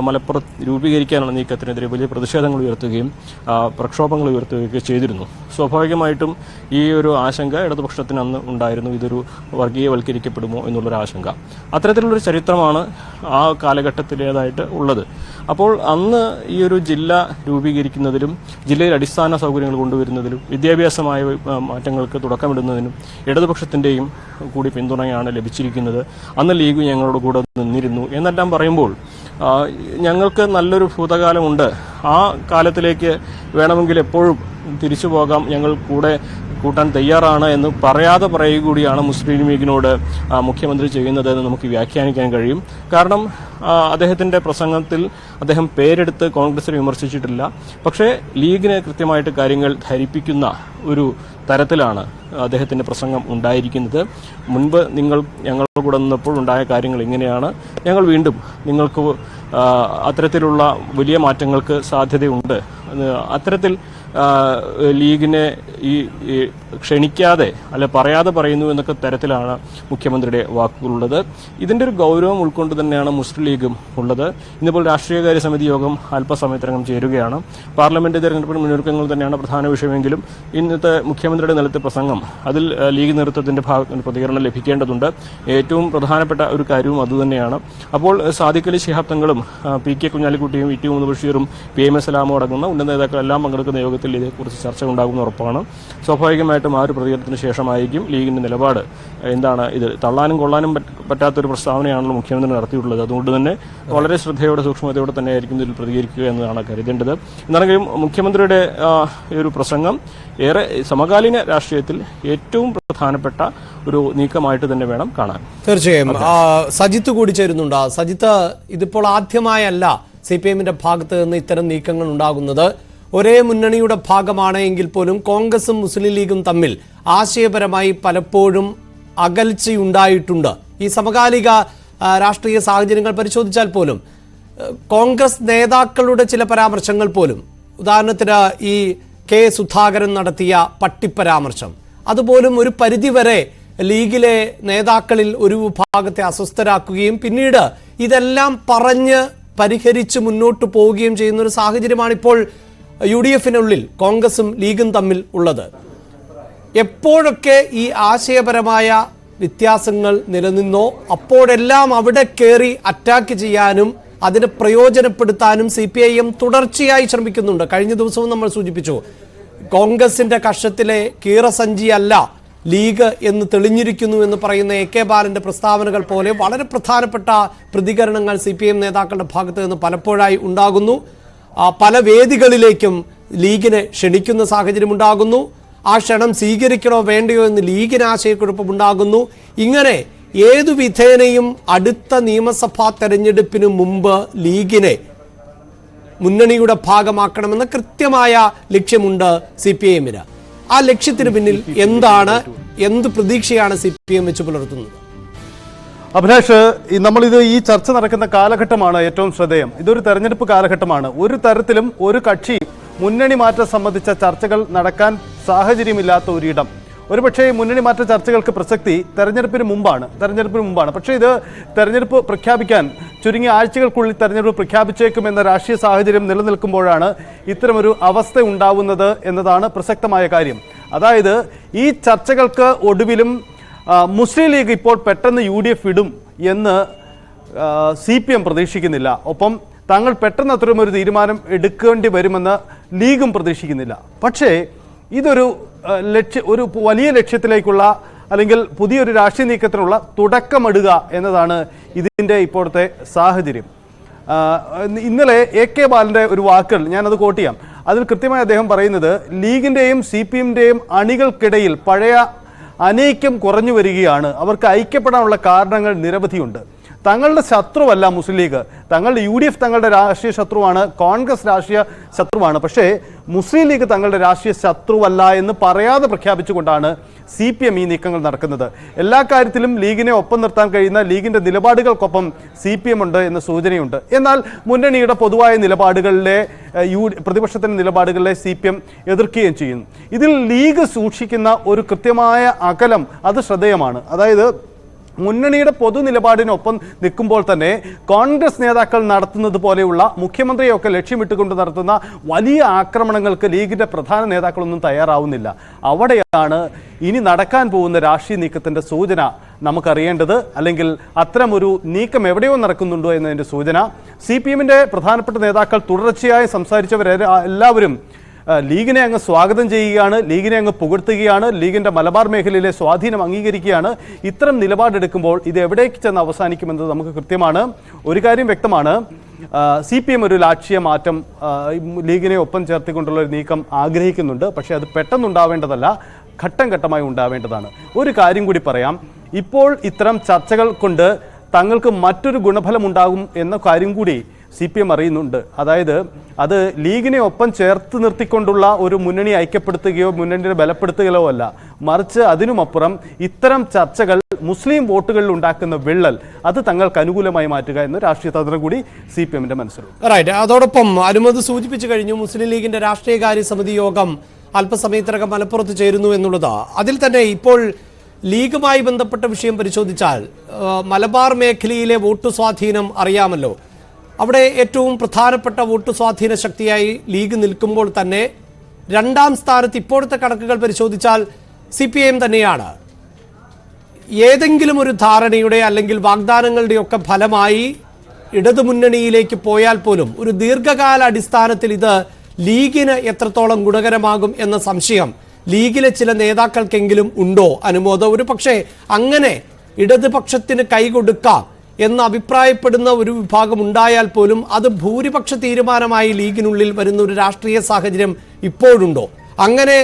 മലപ്പുറത്ത് രൂപീകരിക്കാനുള്ള നീക്കത്തിനെതിരെ വലിയ പ്രതിഷേധങ്ങൾ ഉയർത്തുകയും പ്രക്ഷോഭങ്ങൾ ഉയർത്തുകയൊക്കെ ചെയ്തിരുന്നു. സ്വാഭാവികമായിട്ടും ഈ ഒരു ആശങ്ക ഇടതുപക്ഷത്തിന് അന്ന് ഉണ്ടായിരുന്നു, ഇതൊരു വർഗീയവൽക്കരിക്കപ്പെടുമോ എന്നുള്ളൊരു ആശങ്ക. അത്തരത്തിലുള്ളൊരു ചരിത്രമാണ് ആ കാലഘട്ടത്തിലേതായിട്ട് ഉള്ളത്. അപ്പോൾ അന്ന് ഈ ഒരു ജില്ല രൂപീകരിക്കുന്നതിലും ജില്ലയിൽ അടിസ്ഥാന സൗകര്യങ്ങൾ കൊണ്ടുവരുന്നതിലും വിദ്യാഭ്യാസമായ മാറ്റങ്ങൾക്ക് തുടക്കമിടുന്നതിനും ഇടതുപക്ഷത്തിൻ്റെയും കൂടി പിന്തുണയാണ് ലഭിച്ചിരിക്കുന്നത്. അന്ന് ലീഗ് ഞങ്ങളോട് കൂടെ നിന്നിരുന്നു എന്നെല്ലാം പറയുമ്പോൾ ഞങ്ങൾക്ക് നല്ലൊരു ഭൂതകാലമുണ്ട്. ആ കാലത്തിലേക്ക് വേണമെങ്കിൽ എപ്പോഴും തിരിച്ചു പോകാം, ഞങ്ങൾ കൂടെ കൂട്ടാൻ തയ്യാറാണ് എന്ന് പറയാതെ പറയുക കൂടിയാണ് മുസ്ലിം ലീഗിനോട് മുഖ്യമന്ത്രി ചെയ്യുന്നത് എന്ന് നമുക്ക് വ്യാഖ്യാനിക്കാൻ കഴിയും. കാരണം അദ്ദേഹത്തിൻ്റെ പ്രസംഗത്തിൽ അദ്ദേഹം പേരെടുത്ത് കോൺഗ്രസിനെ വിമർശിച്ചിട്ടില്ല. പക്ഷേ ലീഗിനെ കൃത്യമായിട്ട് കാര്യങ്ങൾ ധരിപ്പിക്കുന്ന ഒരു തരത്തിലാണ് അദ്ദേഹത്തിൻ്റെ പ്രസംഗം ഉണ്ടായിരിക്കുന്നത്. മുൻപ് ഞങ്ങളുടെ കൂടെ നിന്നപ്പോൾ ഉണ്ടായ കാര്യങ്ങൾ ഇങ്ങനെയാണ്, ഞങ്ങൾ വീണ്ടും നിങ്ങൾക്ക് അത്തരത്തിലുള്ള വലിയ മാറ്റങ്ങൾക്ക് സാധ്യതയുണ്ട്. അത്തരത്തിൽ ലീഗിനെ ഈ ക്ഷണിക്കാതെ അല്ലെ പറയാതെ പറയുന്നു എന്നൊക്കെ തരത്തിലാണ് മുഖ്യമന്ത്രിയുടെ വാക്കുകളുള്ളത്. ഇതിൻ്റെ ഒരു ഗൗരവം ഉൾക്കൊണ്ട് തന്നെയാണ് മുസ്ലിം ലീഗും ഉള്ളത്. ഇന്നിപ്പോൾ രാഷ്ട്രീയകാര്യ സമിതി യോഗം അല്പസമയത്തിനകം ചേരുകയാണ്. പാർലമെന്റ് തെരഞ്ഞെടുപ്പിന് മുന്നൊരുക്കങ്ങൾ തന്നെയാണ് പ്രധാന വിഷയമെങ്കിലും ഇന്നത്തെ മുഖ്യമന്ത്രിയുടെ നിലത്തെ പ്രസംഗം, അതിൽ ലീഗ് നേതൃത്വത്തിൻ്റെ ഭാഗത്ത് പ്രതികരണം ലഭിക്കേണ്ടതുണ്ട്. ഏറ്റവും പ്രധാനപ്പെട്ട ഒരു കാര്യവും അതുതന്നെയാണ്. അപ്പോൾ സാദിഖ് അലി ശിഹാബ് തങ്ങളും PK കുഞ്ഞാലിക്കുട്ടിയും ET മുഹമ്മദ് ബഷീറും PM സലാമും അടങ്ങുന്ന ഉന്നത നേതാക്കളെല്ലാം പങ്കെടുക്കുന്ന യോഗത്തിൽ ഇതേക്കുറിച്ച് ചർച്ച ഉണ്ടാകുന്ന ഉറപ്പാണ്. സ്വാഭാവികമായിട്ടും ആ ഒരു പ്രതികരണത്തിന് ശേഷമായിരിക്കും ലീഗിൻ്റെ നിലപാട് എന്താണ്. ഇത് തള്ളാനും കൊള്ളാനും പറ്റാത്തൊരു പ്രസ്താവനയാണല്ലോ മുഖ്യമന്ത്രി നടത്തിയിട്ടുള്ളത്. അതുകൊണ്ട് തന്നെ വളരെ ശ്രദ്ധയോടെ സൂക്ഷ്മതയോടെ തന്നെ ആയിരിക്കും ഇതിൽ പ്രതികരിക്കുക എന്നതാണ് കരുതേണ്ടത്. എന്നാണെങ്കിലും മുഖ്യമന്ത്രിയുടെ ഒരു പ്രസംഗം ഏറെ സമകാലീന രാഷ്ട്രീയത്തിൽ ഏറ്റവും പ്രധാനപ്പെട്ട ഒരു നീക്കമായിട്ട് തന്നെ വേണം കാണാൻ. തീർച്ചയായും. സജിത്ത് കൂടി ചേരുന്നുണ്ട്. സജിത്ത്, ഇതിപ്പോൾ ആദ്യമായല്ല CPM-ന്റെ ഭാഗത്ത് നിന്ന് ഇത്തരം നീക്കങ്ങൾ ഉണ്ടാകുന്നത്. ഒരേ മുന്നണിയുടെ ഭാഗമാണ് എങ്കിൽ പോലും കോൺഗ്രസും മുസ്ലിം ലീഗും തമ്മിൽ ആശയപരമായി പലപ്പോഴും അകൽച്ചയുണ്ടായിട്ടുണ്ട്. ഈ സമകാലിക രാഷ്ട്രീയ സാഹചര്യങ്ങൾ പരിശോധിച്ചാൽ പോലും കോൺഗ്രസ് നേതാക്കളുടെ ചില പരാമർശങ്ങൾ പോലും, ഉദാഹരണത്തിന് ഈ K സുധാകരൻ നടത്തിയ പട്ടിപ്പരാമർശം, അതുപോലും ഒരു പരിധിവരെ ലീഗിലെ നേതാക്കളിൽ ഒരു വിഭാഗത്തെ അസ്വസ്ഥരാക്കുകയും പിന്നീട് ഇതെല്ലാം പറഞ്ഞ് പരിഹരിച്ച് മുന്നോട്ട് പോവുകയും ചെയ്യുന്ന ഒരു സാഹചര്യമാണ് ഇപ്പോൾ UDF-നുള്ളിൽ കോൺഗ്രസും ലീഗും തമ്മിൽ ഉള്ളത്. എപ്പോഴൊക്കെ ഈ ആശയപരമായ വ്യത്യാസങ്ങൾ നിലനിന്നോ അപ്പോഴെല്ലാം അവിടെ കയറി അറ്റാക്ക് ചെയ്യാനും അതിനെ പ്രയോജനപ്പെടുത്താനും CPIM തുടർച്ചയായി ശ്രമിക്കുന്നുണ്ട്. കഴിഞ്ഞ ദിവസവും നമ്മൾ സൂചിപ്പിച്ചു, കോൺഗ്രസിന്റെ കക്ഷത്തിലെ കീറസഞ്ചിയല്ല ലീഗ് എന്ന് തെളിഞ്ഞിരിക്കുന്നു എന്ന് പറയുന്ന AK ബാലന്റെ പ്രസ്താവനകൾ പോലെ വളരെ പ്രധാനപ്പെട്ട പ്രതികരണങ്ങൾ CPM നേതാക്കളുടെ ഭാഗത്ത് നിന്ന് പലപ്പോഴായി ഉണ്ടാകുന്നു. പല വേദികളിലേക്കും ലീഗിനെ ക്ഷണിക്കുന്ന സാഹചര്യം ഉണ്ടാകുന്നു. ആ ക്ഷണം സ്വീകരിക്കണോ വേണ്ടയോ എന്ന് ലീഗിന് ആശയക്കുഴപ്പമുണ്ടാകുന്നു. ഇങ്ങനെ ഏതു വിധേനയും അടുത്ത നിയമസഭാ തെരഞ്ഞെടുപ്പിന് മുമ്പ് ലീഗിനെ മുന്നണിയുടെ ഭാഗമാക്കണമെന്ന കൃത്യമായ ലക്ഷ്യമുണ്ട് CPM-ന്. ആ ലക്ഷ്യത്തിന് പിന്നിൽ എന്ത് പ്രതീക്ഷയാണ് CPM വെച്ച് പുലർത്തുന്നത്? അഭിലാഷ്, നമ്മളിത് ഈ ചർച്ച നടക്കുന്ന കാലഘട്ടമാണ് ഏറ്റവും ശ്രദ്ധേയം. ഇതൊരു തെരഞ്ഞെടുപ്പ് കാലഘട്ടമാണ്. ഒരു തരത്തിലും ഒരു കക്ഷി മുന്നണി മാറ്റം സംബന്ധിച്ച ചർച്ചകൾ നടക്കാൻ സാഹചര്യമില്ലാത്ത ഒരിടം. ഒരുപക്ഷേ മുന്നണി മാറ്റ ചർച്ചകൾക്ക് പ്രസക്തി തെരഞ്ഞെടുപ്പിന് മുമ്പാണ്. പക്ഷേ ഇത് തെരഞ്ഞെടുപ്പ് പ്രഖ്യാപിക്കാൻ ചുരുങ്ങിയ ആഴ്ചകൾക്കുള്ളിൽ തെരഞ്ഞെടുപ്പ് പ്രഖ്യാപിച്ചേക്കുമെന്ന രാഷ്ട്രീയ സാഹചര്യം നിലനിൽക്കുമ്പോഴാണ് ഇത്തരമൊരു അവസ്ഥ ഉണ്ടാവുന്നത് എന്നതാണ് പ്രസക്തമായ കാര്യം. അതായത് ഈ ചർച്ചകൾക്ക് ഒടുവിലും മുസ്ലിം ലീഗ് ഇപ്പോൾ പെട്ടെന്ന് UDF ഇടും എന്ന് CPM പ്രതീക്ഷിക്കുന്നില്ല. ഒപ്പം താങ്കൾ പെട്ടെന്ന് അത്തരമൊരു തീരുമാനം എടുക്കേണ്ടി വരുമെന്ന് ലീഗും പ്രതീക്ഷിക്കുന്നില്ല. പക്ഷേ ഇതൊരു ഒരു വലിയ ലക്ഷ്യത്തിലേക്കുള്ള അല്ലെങ്കിൽ പുതിയൊരു രാഷ്ട്രീയ നീക്കത്തിനുള്ള തുടക്കമിടുക എന്നതാണ് ഇതിൻ്റെ ഇപ്പോഴത്തെ സാഹചര്യം. ഇന്നലെ AK ബാലൻ്റെ ഒരു വാക്കുകൾ ഞാനത് കോട്ട് ചെയ്യാം. അതിൽ കൃത്യമായി അദ്ദേഹം പറയുന്നത് ലീഗിൻ്റെയും CPM-ൻ്റെയും അണികൾക്കിടയിൽ പഴയ അനൈക്യം കുറഞ്ഞു വരികയാണ്, അവർക്ക് ഐക്യപ്പെടാനുള്ള കാരണങ്ങൾ നിരവധിയുണ്ട്. തങ്ങളുടെ ശത്രുവല്ല മുസ്ലിം ലീഗ്, തങ്ങളുടെ UDF തങ്ങളുടെ രാഷ്ട്രീയ ശത്രുവാണ്, കോൺഗ്രസ് രാഷ്ട്രീയ ശത്രുവാണ്. പക്ഷേ മുസ്ലിം ലീഗ് തങ്ങളുടെ രാഷ്ട്രീയ ശത്രുവല്ല എന്ന് പറയാതെ പ്രഖ്യാപിച്ചുകൊണ്ടാണ് CPM ഈ നീക്കങ്ങൾ നടക്കുന്നത്. എല്ലാ കാര്യത്തിലും ലീഗിനെ ഒപ്പം നിർത്താൻ കഴിയുന്ന ലീഗിന്റെ നിലപാടുകൾക്കൊപ്പം CPM ഉണ്ട് എന്ന സൂചനയുണ്ട്. എന്നാൽ മുന്നണിയുടെ പൊതുവായ നിലപാടുകളിലെ പ്രതിപക്ഷത്തിന്റെ നിലപാടുകളിലെ CPM എതിർക്കുകയും ചെയ്യുന്നു. ഇതിൽ ലീഗ് സൂക്ഷിക്കുന്ന ഒരു കൃത്യമായ അകലം അത് ശ്രദ്ധേയമാണ്. അതായത് മുന്നണിയുടെ പൊതു നിലപാടിനൊപ്പം നിൽക്കുമ്പോൾ തന്നെ കോൺഗ്രസ് നേതാക്കൾ നടത്തുന്നത് പോലെയുള്ള മുഖ്യമന്ത്രിയൊക്കെ ലക്ഷ്യമിട്ടുകൊണ്ട് നടത്തുന്ന വലിയ ആക്രമണങ്ങൾക്ക് ലീഗിന്റെ പ്രധാന നേതാക്കളൊന്നും തയ്യാറാവുന്നില്ല. അവിടെയാണ് ഇനി നടക്കാൻ പോകുന്ന രാഷ്ട്രീയ നീക്കത്തിന്റെ സൂചന നമുക്കറിയേണ്ടത്. അല്ലെങ്കിൽ അത്തരമൊരു നീക്കം എവിടെയോ നടക്കുന്നുണ്ടോ എന്നതിന്റെ സൂചന. CPMന്റെ പ്രധാനപ്പെട്ട നേതാക്കൾ തുടർച്ചയായി സംസാരിച്ചവരെല്ലാവരും ലീഗിനെ അങ്ങ് സ്വാഗതം ചെയ്യുകയാണ്, ലീഗിനെ അങ്ങ് പുകഴ്ത്തുകയാണ്, ലീഗിന്റെ മലബാർ മേഖലയിലെ സ്വാധീനം അംഗീകരിക്കുകയാണ്. ഇത്തരം നിലപാടെടുക്കുമ്പോൾ ഇത് എവിടേക്ക് ചെന്ന് അവസാനിക്കുമെന്നത് നമുക്ക് കൃത്യമാണ്. ഒരു കാര്യം വ്യക്തമാണ്, CPM ഒരു രാഷ്ട്രീയ മാറ്റം ലീഗിനെ ഒപ്പം ചേർത്തിക്കൊണ്ടുള്ള ഒരു നീക്കം ആഗ്രഹിക്കുന്നുണ്ട്. പക്ഷേ അത് പെട്ടെന്നുണ്ടാവേണ്ടതല്ല, ഘട്ടം ഘട്ടമായി ഉണ്ടാവേണ്ടതാണ്. ഒരു കാര്യം കൂടി പറയാം, ഇപ്പോൾ ഇത്തരം ചർച്ചകൾ കൊണ്ട് തങ്ങൾക്ക് മറ്റൊരു ഗുണഫലം ഉണ്ടാകും എന്ന കാര്യം കൂടി CPM അറിയുന്നുണ്ട്. അതായത് അത് ലീഗിനെ ഒപ്പം ചേർത്ത് നിർത്തിക്കൊണ്ടുള്ള ഒരു മുന്നണി ഐക്യപ്പെടുത്തുകയോ മുന്നണിയെ ബലപ്പെടുത്തുകയോ അല്ല, മറിച്ച് അതിനുമപ്പുറം ഇത്തരം ചർച്ചകൾ മുസ്ലിം വോട്ടുകളിൽ ഉണ്ടാക്കുന്ന വിള്ളൽ അത് തങ്ങൾക്ക് അനുകൂലമായി മാറ്റുക എന്ന രാഷ്ട്രീയ തന്ത്രം കൂടി CPMന്റെ മനസ്സിലുണ്ട്. റൈറ്റ്. അതോടൊപ്പം അനുമതി സൂചിപ്പിച്ചു കഴിഞ്ഞു, മുസ്ലിം ലീഗിന്റെ രാഷ്ട്രീയകാര്യ സമിതി യോഗം അല്പസമയത്തിനകം മലപ്പുറത്ത് ചേരുന്നു എന്നുള്ളത്. അതിൽ തന്നെ ഇപ്പോൾ ലീഗുമായി ബന്ധപ്പെട്ട വിഷയം പരിശോധിച്ചാൽ മലബാർ മേഖലയിലെ വോട്ട് സ്വാധീനം അറിയാമല്ലോ. അവിടെ ഏറ്റവും പ്രധാനപ്പെട്ട വോട്ട് സ്വാധീന ശക്തിയായി ലീഗ് നിൽക്കുമ്പോൾ തന്നെ രണ്ടാം സ്ഥാനത്ത് ഇപ്പോഴത്തെ കണക്കുകൾ പരിശോധിച്ചാൽ CPM തന്നെയാണ്. ഏതെങ്കിലും ഒരു ധാരണയുടെ അല്ലെങ്കിൽ വാഗ്ദാനങ്ങളുടെയൊക്കെ ഫലമായി ഇടതുമുന്നണിയിലേക്ക് പോയാൽ പോലും ഒരു ദീർഘകാല അടിസ്ഥാനത്തിൽ ഇത് ലീഗിന് എത്രത്തോളം ഗുണകരമാകും എന്ന സംശയം ലീഗിലെ ചില നേതാക്കൾക്കെങ്കിലും ഉണ്ടോ അനുമോദം? ഒരു പക്ഷേ അങ്ങനെ ഇടതുപക്ഷത്തിന് കൈകൊടുക്കാം എന്ന് അഭിപ്രായപ്പെടുന്ന ഒരു വിഭാഗം ഉണ്ടായാൽ പോലും അത് ഭൂരിപക്ഷ തീരുമാനമായി ലീഗിനുള്ളിൽ വരുന്ന ഒരു രാഷ്ട്രീയ സാഹചര്യം ഇപ്പോഴുണ്ടോ? അങ്ങനെ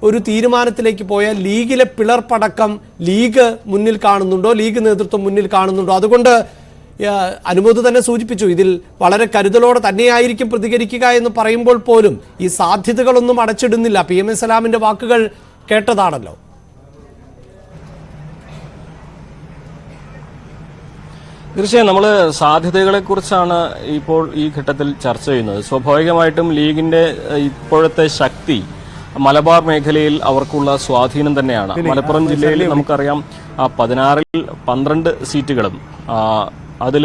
ഒരു തീരുമാനത്തിലേക്ക് പോയാൽ ലീഗിലെ പിളർപ്പടക്കം ലീഗ് മുന്നിൽ കാണുന്നുണ്ടോ, ലീഗ് നേതൃത്വം മുന്നിൽ കാണുന്നുണ്ടോ? അതുകൊണ്ട് അനുമോദ് തന്നെ സൂചിപ്പിച്ചു, ഇതിൽ വളരെ കരുതലോടെ തന്നെയായിരിക്കും പ്രതികരിക്കുക എന്ന് പറയുമ്പോൾ പോലും ഈ സാധ്യതകളൊന്നും അടച്ചിടുന്നില്ല. PM സലാമിന്റെ വാക്കുകൾ കേട്ടതാണല്ലോ. തീർച്ചയായും നമ്മൾ സാധ്യതകളെ കുറിച്ചാണ് ഇപ്പോൾ ഈ ഘട്ടത്തിൽ ചർച്ച ചെയ്യുന്നത്. സ്വാഭാവികമായിട്ടും ലീഗിന്റെ ഇപ്പോഴത്തെ ശക്തി മലബാർ മേഖലയിൽ അവർക്കുള്ള സ്വാധീനം തന്നെയാണ്. മലപ്പുറം ജില്ലയിൽ നമുക്കറിയാം 16-ൽ 12 സീറ്റുകളും അതിൽ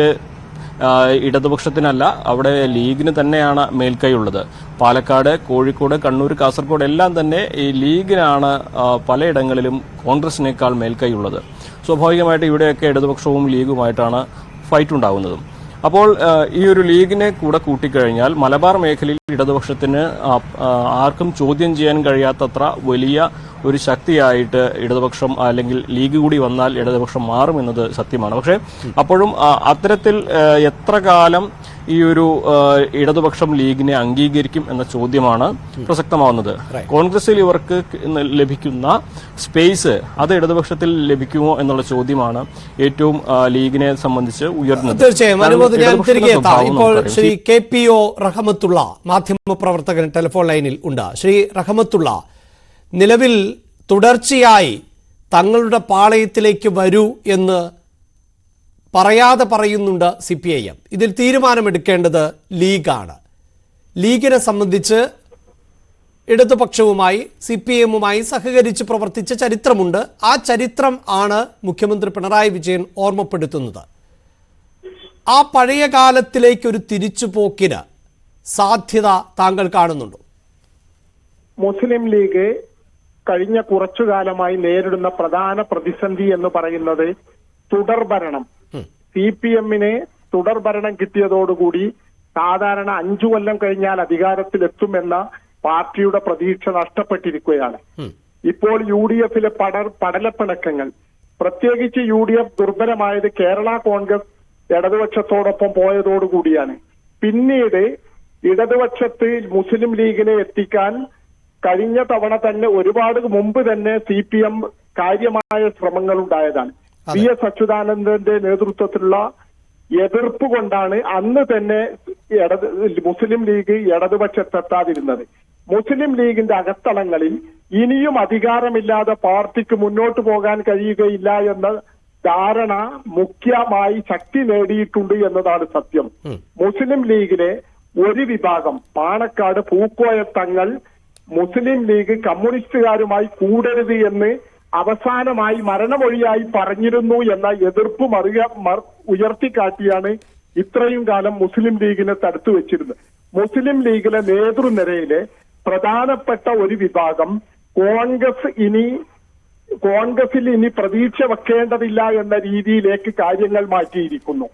ഇടതുപക്ഷത്തിനല്ല, അവിടെ ലീഗിന് തന്നെയാണ് മേൽക്കൈയുള്ളത്. പാലക്കാട്, കോഴിക്കോട്, കണ്ണൂർ, കാസർഗോഡ് എല്ലാം തന്നെ ഈ ലീഗിനാണ് പലയിടങ്ങളിലും കോൺഗ്രസിനേക്കാൾ മേൽക്കൈയുള്ളത്. സ്വാഭാവികമായിട്ട് ഇവിടെയൊക്കെ ഇടതുപക്ഷവും ലീഗുമായിട്ടാണ് ഫൈറ്റ് ഉണ്ടാകുന്നതും. അപ്പോൾ ഈ ഒരു ലീഗിനെ കൂടെ കൂട്ടിക്കഴിഞ്ഞാൽ മലബാർ മേഖലയിൽ ഇടതുപക്ഷത്തിന് ആർക്കും ചോദ്യം ചെയ്യാൻ കഴിയാത്തത്ര വലിയ ഒരു ശക്തിയായിട്ട് ഇടതുപക്ഷം അല്ലെങ്കിൽ ലീഗ് കൂടി വന്നാൽ ഇടതുപക്ഷം മാറുമെന്നത് സത്യമാണ്. പക്ഷേ അപ്പോഴും അത്തരത്തിൽ എത്ര കാലം ഈ ഒരു ഇടതുപക്ഷം ലീഗിനെ അംഗീകരിക്കും എന്ന ചോദ്യമാണ് പ്രസക്തമാവുന്നത്. കോൺഗ്രസിൽ ഇവർക്ക് ലഭിക്കുന്ന സ്പേസ് അത് ഇടതുപക്ഷത്തിൽ ലഭിക്കുമോ എന്നുള്ള ചോദ്യമാണ് ഏറ്റവും ലീഗിനെ സംബന്ധിച്ച് ഉയർന്നത്. തീർച്ചയായും അനുമോദ്, ഞാൻ തിരികെ എത്താം. ഇപ്പോൾ ശ്രീ KPO റഹമത്തുള്ള മാധ്യമപ്രവർത്തകൻ ടെലിഫോൺ ലൈനിൽ ഉണ്ട്. ശ്രീ റഹമത്തുള്ള, നിലവിൽ തുടർച്ചയായി തങ്ങളുടെ പാളയത്തിലേക്ക് വരൂ എന്ന് പറയാതെ പറയുന്നുണ്ട് CPIM. ഇതിൽ തീരുമാനമെടുക്കേണ്ടത് ലീഗാണ്. ലീഗിനെ സംബന്ധിച്ച് ഇടതുപക്ഷവുമായി CPIMുമായി സഹകരിച്ച് പ്രവർത്തിച്ച ചരിത്രമുണ്ട്. ആ ചരിത്രം ആണ് മുഖ്യമന്ത്രി പിണറായി വിജയൻ ഓർമ്മപ്പെടുത്തുന്നത്. ആ പഴയ കാലത്തിലേക്കൊരു തിരിച്ചുപോക്കിന് സാധ്യത താങ്കൾ കാണുന്നുണ്ടോ? മുസ്ലിം ലീഗ് കഴിഞ്ഞ കുറച്ചു കാലമായി നേരിടുന്ന പ്രധാന പ്രതിസന്ധി എന്ന് പറയുന്നത് തുടർഭരണം. CPMന് തുടർഭരണം കിട്ടിയതോടുകൂടി സാധാരണ 5 കൊല്ലം കഴിഞ്ഞാൽ അധികാരത്തിലെത്തുമെന്ന പാർട്ടിയുടെ പ്രതീക്ഷ നഷ്ടപ്പെട്ടിരിക്കുകയാണ്. ഇപ്പോൾ UDFിലെ പടലപ്പിണക്കങ്ങൾ, പ്രത്യേകിച്ച് UDF ദുർബലമായത് കേരള കോൺഗ്രസ് ഇടതുപക്ഷത്തോടൊപ്പം പോയതോടുകൂടിയാണ്. പിന്നീട് ഇടതുപക്ഷത്ത് മുസ്ലിം ലീഗിനെ എത്തിക്കാൻ കഴിഞ്ഞ തവണ തന്നെ ഒരുപാട് മുമ്പ് തന്നെ CPM കാര്യമായ ശ്രമങ്ങൾ ഉണ്ടായതാണ്. PS അച്യുതാനന്ദന്റെ നേതൃത്വത്തിലുള്ള എതിർപ്പ് കൊണ്ടാണ് അന്ന് തന്നെ മുസ്ലിം ലീഗ് ഇടതുപക്ഷത്തെത്താതിരുന്നത്. മുസ്ലിം ലീഗിന്റെ അകത്തളങ്ങളിൽ ഇനിയും അധികാരമില്ലാതെ പാർട്ടിക്ക് മുന്നോട്ട് പോകാൻ കഴിയുകയില്ല എന്ന ധാരണ മുഖ്യമായി ശക്തി നേടിയിട്ടുണ്ട് എന്നതാണ് സത്യം. മുസ്ലിം ലീഗിലെ ഒരു വിഭാഗം പാണക്കാട് പൂക്കോയ തങ്ങൾ മുസ്ലിം ലീഗ് കമ്മ്യൂണിസ്റ്റുകാരുമായി കൂടരുത് എന്ന് അവസാനമായി മരണമൊഴിയായി പറഞ്ഞിരുന്നു എന്ന എതിർപ്പ് ഉയർത്തിക്കാട്ടിയാണ് ഇത്രയും കാലം മുസ്ലിം ലീഗിനെ തടുത്തു വെച്ചിരുന്നത്. മുസ്ലിം ലീഗിലെ നേതൃനിരയിലെ പ്രധാനപ്പെട്ട ഒരു വിഭാഗം കോൺഗ്രസിൽ ഇനി പ്രതീക്ഷ വെക്കേണ്ടതില്ല എന്ന രീതിയിലേക്ക് കാര്യങ്ങൾ മാറ്റിയിരിക്കുന്നു.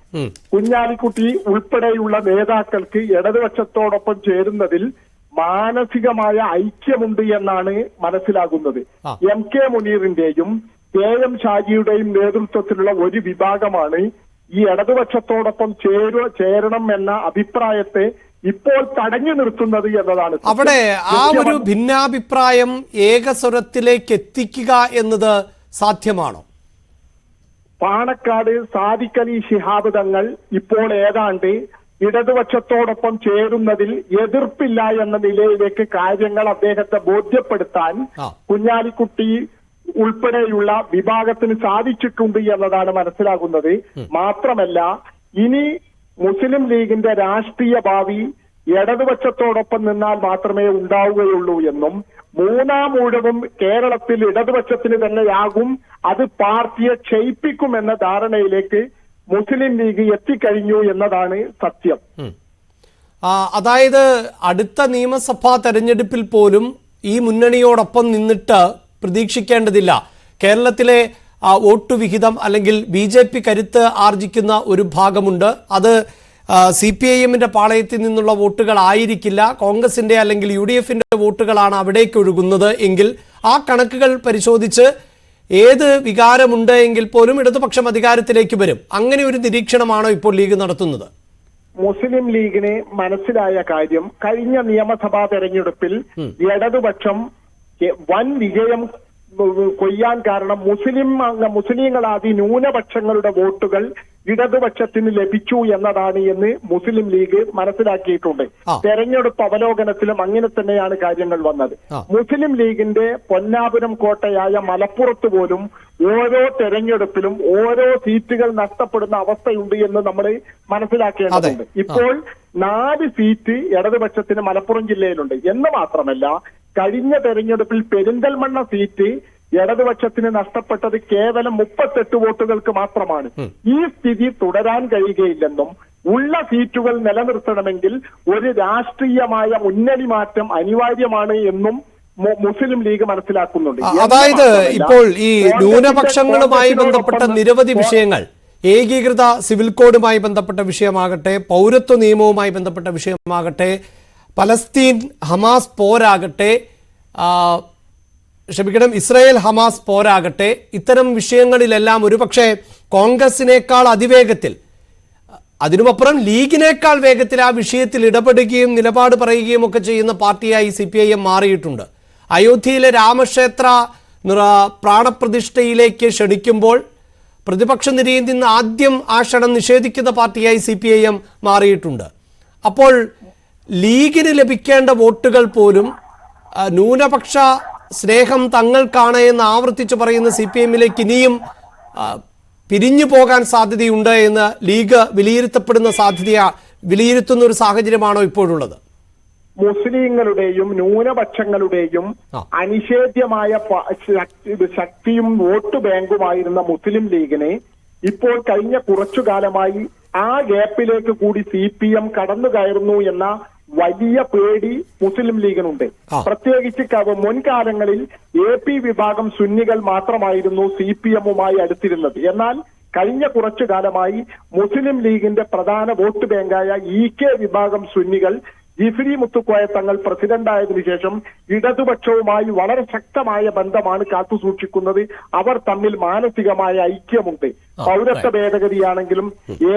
കുഞ്ഞാലിക്കുട്ടി ഉൾപ്പെടെയുള്ള നേതാക്കൾക്ക് ഇടതുപക്ഷത്തോടൊപ്പം ചേരുന്നതിൽ മാനസികമായ ഐക്യമുണ്ട് എന്നാണ് മനസ്സിലാകുന്നത്. MK മുനീറിന്റെയും KM ഷാജിയുടെയും നേതൃത്വത്തിലുള്ള ഒരു വിഭാഗമാണ് ഈ ഇടതുപക്ഷത്തോടൊപ്പം ചേരണം എന്ന അഭിപ്രായത്തെ ഇപ്പോൾ തടഞ്ഞു നിർത്തുന്നത് എന്നതാണ്. അവിടെ ആ ഒരു ഭിന്നാഭിപ്രായം ഏകസ്വരത്തിലേക്ക് എത്തിക്കുക എന്നത് സാധ്യമാണോ? പാണക്കാട് സാദിഖ് അലി ശിഹാബ് തങ്ങൾ ഇപ്പോൾ ഏതാണ്ട് ഇടതുപക്ഷത്തോടൊപ്പം ചേരുന്നതിൽ എതിർപ്പില്ല എന്ന നിലയിലേക്ക് കാര്യങ്ങൾ അദ്ദേഹത്തെ ബോധ്യപ്പെടുത്താൻ കുഞ്ഞാലിക്കുട്ടി ഉൾപ്പെടെയുള്ള വിഭാഗത്തിന് സാധിച്ചിട്ടുണ്ട് എന്നതാണ് മനസ്സിലാകുന്നത്. മാത്രമല്ല ഇനി മുസ്ലിം ലീഗിന്റെ രാഷ്ട്രീയ ഭാവി ഇടതുപക്ഷത്തോടൊപ്പം നിന്നാൽ മാത്രമേ ഉണ്ടാവുകയുള്ളൂ എന്നും മൂന്നാം ഊഴവും കേരളത്തിൽ ഇടതുപക്ഷത്തിന് തന്നെയാകും, അത് പാർട്ടിയെ ക്ഷയിപ്പിക്കുമെന്ന ധാരണയിലേക്ക് മുസ്ലിം ലീഗ് എത്തിക്കഴിഞ്ഞു എന്നതാണ് സത്യം. അതായത് അടുത്ത നിയമസഭാ തെരഞ്ഞെടുപ്പിൽ പോലും ഈ മുന്നണിയോടൊപ്പം നിന്നിട്ട് പ്രതീക്ഷിക്കേണ്ടതില്ല. കേരളത്തിലെ വോട്ട് വിഹിതം അല്ലെങ്കിൽ BJP കരുത്ത് ആർജിക്കുന്ന ഒരു ഭാഗമുണ്ട്. അത് CPIMന്റെ പാളയത്തിൽ നിന്നുള്ള വോട്ടുകളായിരിക്കില്ല, കോൺഗ്രസിന്റെ അല്ലെങ്കിൽ UDFന്റെ വോട്ടുകളാണ് അവിടേക്ക് ഒഴുകുന്നത് എങ്കിൽ ആ കണക്കുകൾ പരിശോധിച്ച് ഏത് വികാരമുണ്ട് എങ്കിൽ പോലും ഇടതുപക്ഷം അധികാരത്തിലേക്ക് വരും. അങ്ങനെ ഒരു നിരീക്ഷണമാണോ ഇപ്പോൾ ലീഗ് നടത്തുന്നത്? മുസ്ലിം ലീഗിന് മനസ്സിലായ കാര്യം കഴിഞ്ഞ നിയമസഭാ തെരഞ്ഞെടുപ്പിൽ ഇടതുപക്ഷം വൻ വിജയം കൊയ്യാൻ കാരണം മുസ്ലിങ്ങളാദി ന്യൂനപക്ഷങ്ങളുടെ വോട്ടുകൾ ഇടതുപക്ഷത്തിന് ലഭിച്ചു എന്നതാണ് എന്ന് മുസ്ലിം ലീഗ് മനസ്സിലാക്കിയിട്ടുണ്ട്. തെരഞ്ഞെടുപ്പ് അവലോകനത്തിലും അങ്ങനെ തന്നെയാണ് കാര്യങ്ങൾ വന്നത്. മുസ്ലിം ലീഗിന്റെ പൊന്നാപുരം കോട്ടയായ മലപ്പുറത്ത് പോലും ഓരോ തെരഞ്ഞെടുപ്പിലും ഓരോ സീറ്റുകൾ നഷ്ടപ്പെടുന്ന അവസ്ഥയുണ്ട് എന്ന് നമ്മൾ മനസ്സിലാക്കേണ്ടതുണ്ട്. ഇപ്പോൾ 4 സീറ്റ് ഇടതുപക്ഷത്തിന് മലപ്പുറം ജില്ലയിലുണ്ട് എന്ന് മാത്രമല്ല കഴിഞ്ഞ തെരഞ്ഞെടുപ്പിൽ പെരിന്തൽമണ്ണ സീറ്റ് ഇടതുപക്ഷത്തിന് നഷ്ടപ്പെട്ടത് കേവലം 38 വോട്ടുകൾക്ക് മാത്രമാണ്. ഈ സ്ഥിതി തുടരാൻ കഴിയുകയില്ലെന്നും ഉള്ള സീറ്റുകൾ നിലനിർത്തണമെങ്കിൽ ഒരു രാഷ്ട്രീയമായ മുന്നണി മാറ്റം അനിവാര്യമാണ് എന്നും മുസ്ലിം ലീഗ് മനസ്സിലാക്കുന്നുണ്ട്. അതായത് ഇപ്പോൾ ഈ ന്യൂനപക്ഷങ്ങളുമായി ബന്ധപ്പെട്ട നിരവധി വിഷയങ്ങൾ, ഏകീകൃത സിവിൽ കോഡുമായി ബന്ധപ്പെട്ട വിഷയമാകട്ടെ, പൗരത്വ നിയമവുമായി ബന്ധപ്പെട്ട വിഷയമാകട്ടെ, പലസ്തീൻ ഹമാസ് പോരാകട്ടെ, ഇസ്രായേൽ ഹമാസ് പോരാകട്ടെ, ഇത്തരം വിഷയങ്ങളിലെല്ലാം ഒരുപക്ഷെ കോൺഗ്രസിനേക്കാൾ അതിവേഗത്തിൽ, അതിനുമപ്പുറം ലീഗിനേക്കാൾ വേഗത്തിൽ ആ വിഷയത്തിൽ ഇടപെടുകയും നിലപാട് പറയുകയും ഒക്കെ ചെയ്യുന്ന പാർട്ടിയായി CPIM മാറിയിട്ടുണ്ട്. അയോധ്യയിലെ രാമക്ഷേത്ര പ്രാണപ്രതിഷ്ഠയിലേക്ക് ക്ഷണിക്കുമ്പോൾ പ്രതിപക്ഷ നിരയിൽ നിന്ന് ആദ്യം ആ ക്ഷണം നിഷേധിക്കുന്ന പാർട്ടിയായി CPIM മാറിയിട്ടുണ്ട്. അപ്പോൾ ലീഗിന് ലഭിക്കേണ്ട വോട്ടുകൾ പോലും ന്യൂനപക്ഷ സ്നേഹം തങ്ങൾക്കാണ് എന്ന് ആവർത്തിച്ച് പറയുന്ന CPIMലേക്ക് ഇനിയും പിരിഞ്ഞു പോകാൻ സാധ്യതയുണ്ട് എന്ന് ലീഗ് വിലയിരുത്തുന്ന ഒരു സാഹചര്യമാണോ ഇപ്പോഴുള്ളത്? മുസ്ലിങ്ങളുടെയും ന്യൂനപക്ഷങ്ങളുടെയും അനിഷേധ്യമായ ശക്തിയും വോട്ട് ബാങ്കുമായിരുന്ന മുസ്ലിം ലീഗിനെ ഇപ്പോൾ കഴിഞ്ഞ കുറച്ചു കാലമായി ആ ഗ്യാപ്പിലേക്ക് കൂടി CPM കടന്നു കയറുന്നു എന്ന വലിയ പേടി മുസ്ലിം ലീഗിനുണ്ട്. പ്രത്യേകിച്ച് മുൻകാലങ്ങളിൽ AP വിഭാഗം സുന്നികൾ മാത്രമായിരുന്നു CPMുമായി അടുത്തിരുന്നത്. എന്നാൽ കഴിഞ്ഞ കുറച്ചു കാലമായി മുസ്ലിം ലീഗിന്റെ പ്രധാന വോട്ട് ബാങ്കായ EK വിഭാഗം സുന്നികൾ ജിഫ്രി മുത്തുക്കോയ തങ്ങൾ പ്രസിഡന്റായതിനു ശേഷം ഇടതുപക്ഷവുമായി വളരെ ശക്തമായ ബന്ധമാണ് കാത്തുസൂക്ഷിക്കുന്നത്. അവർ തമ്മിൽ മാനസികമായ ഐക്യമുണ്ട്. പൗരത്വ ഭേദഗതിയാണെങ്കിലും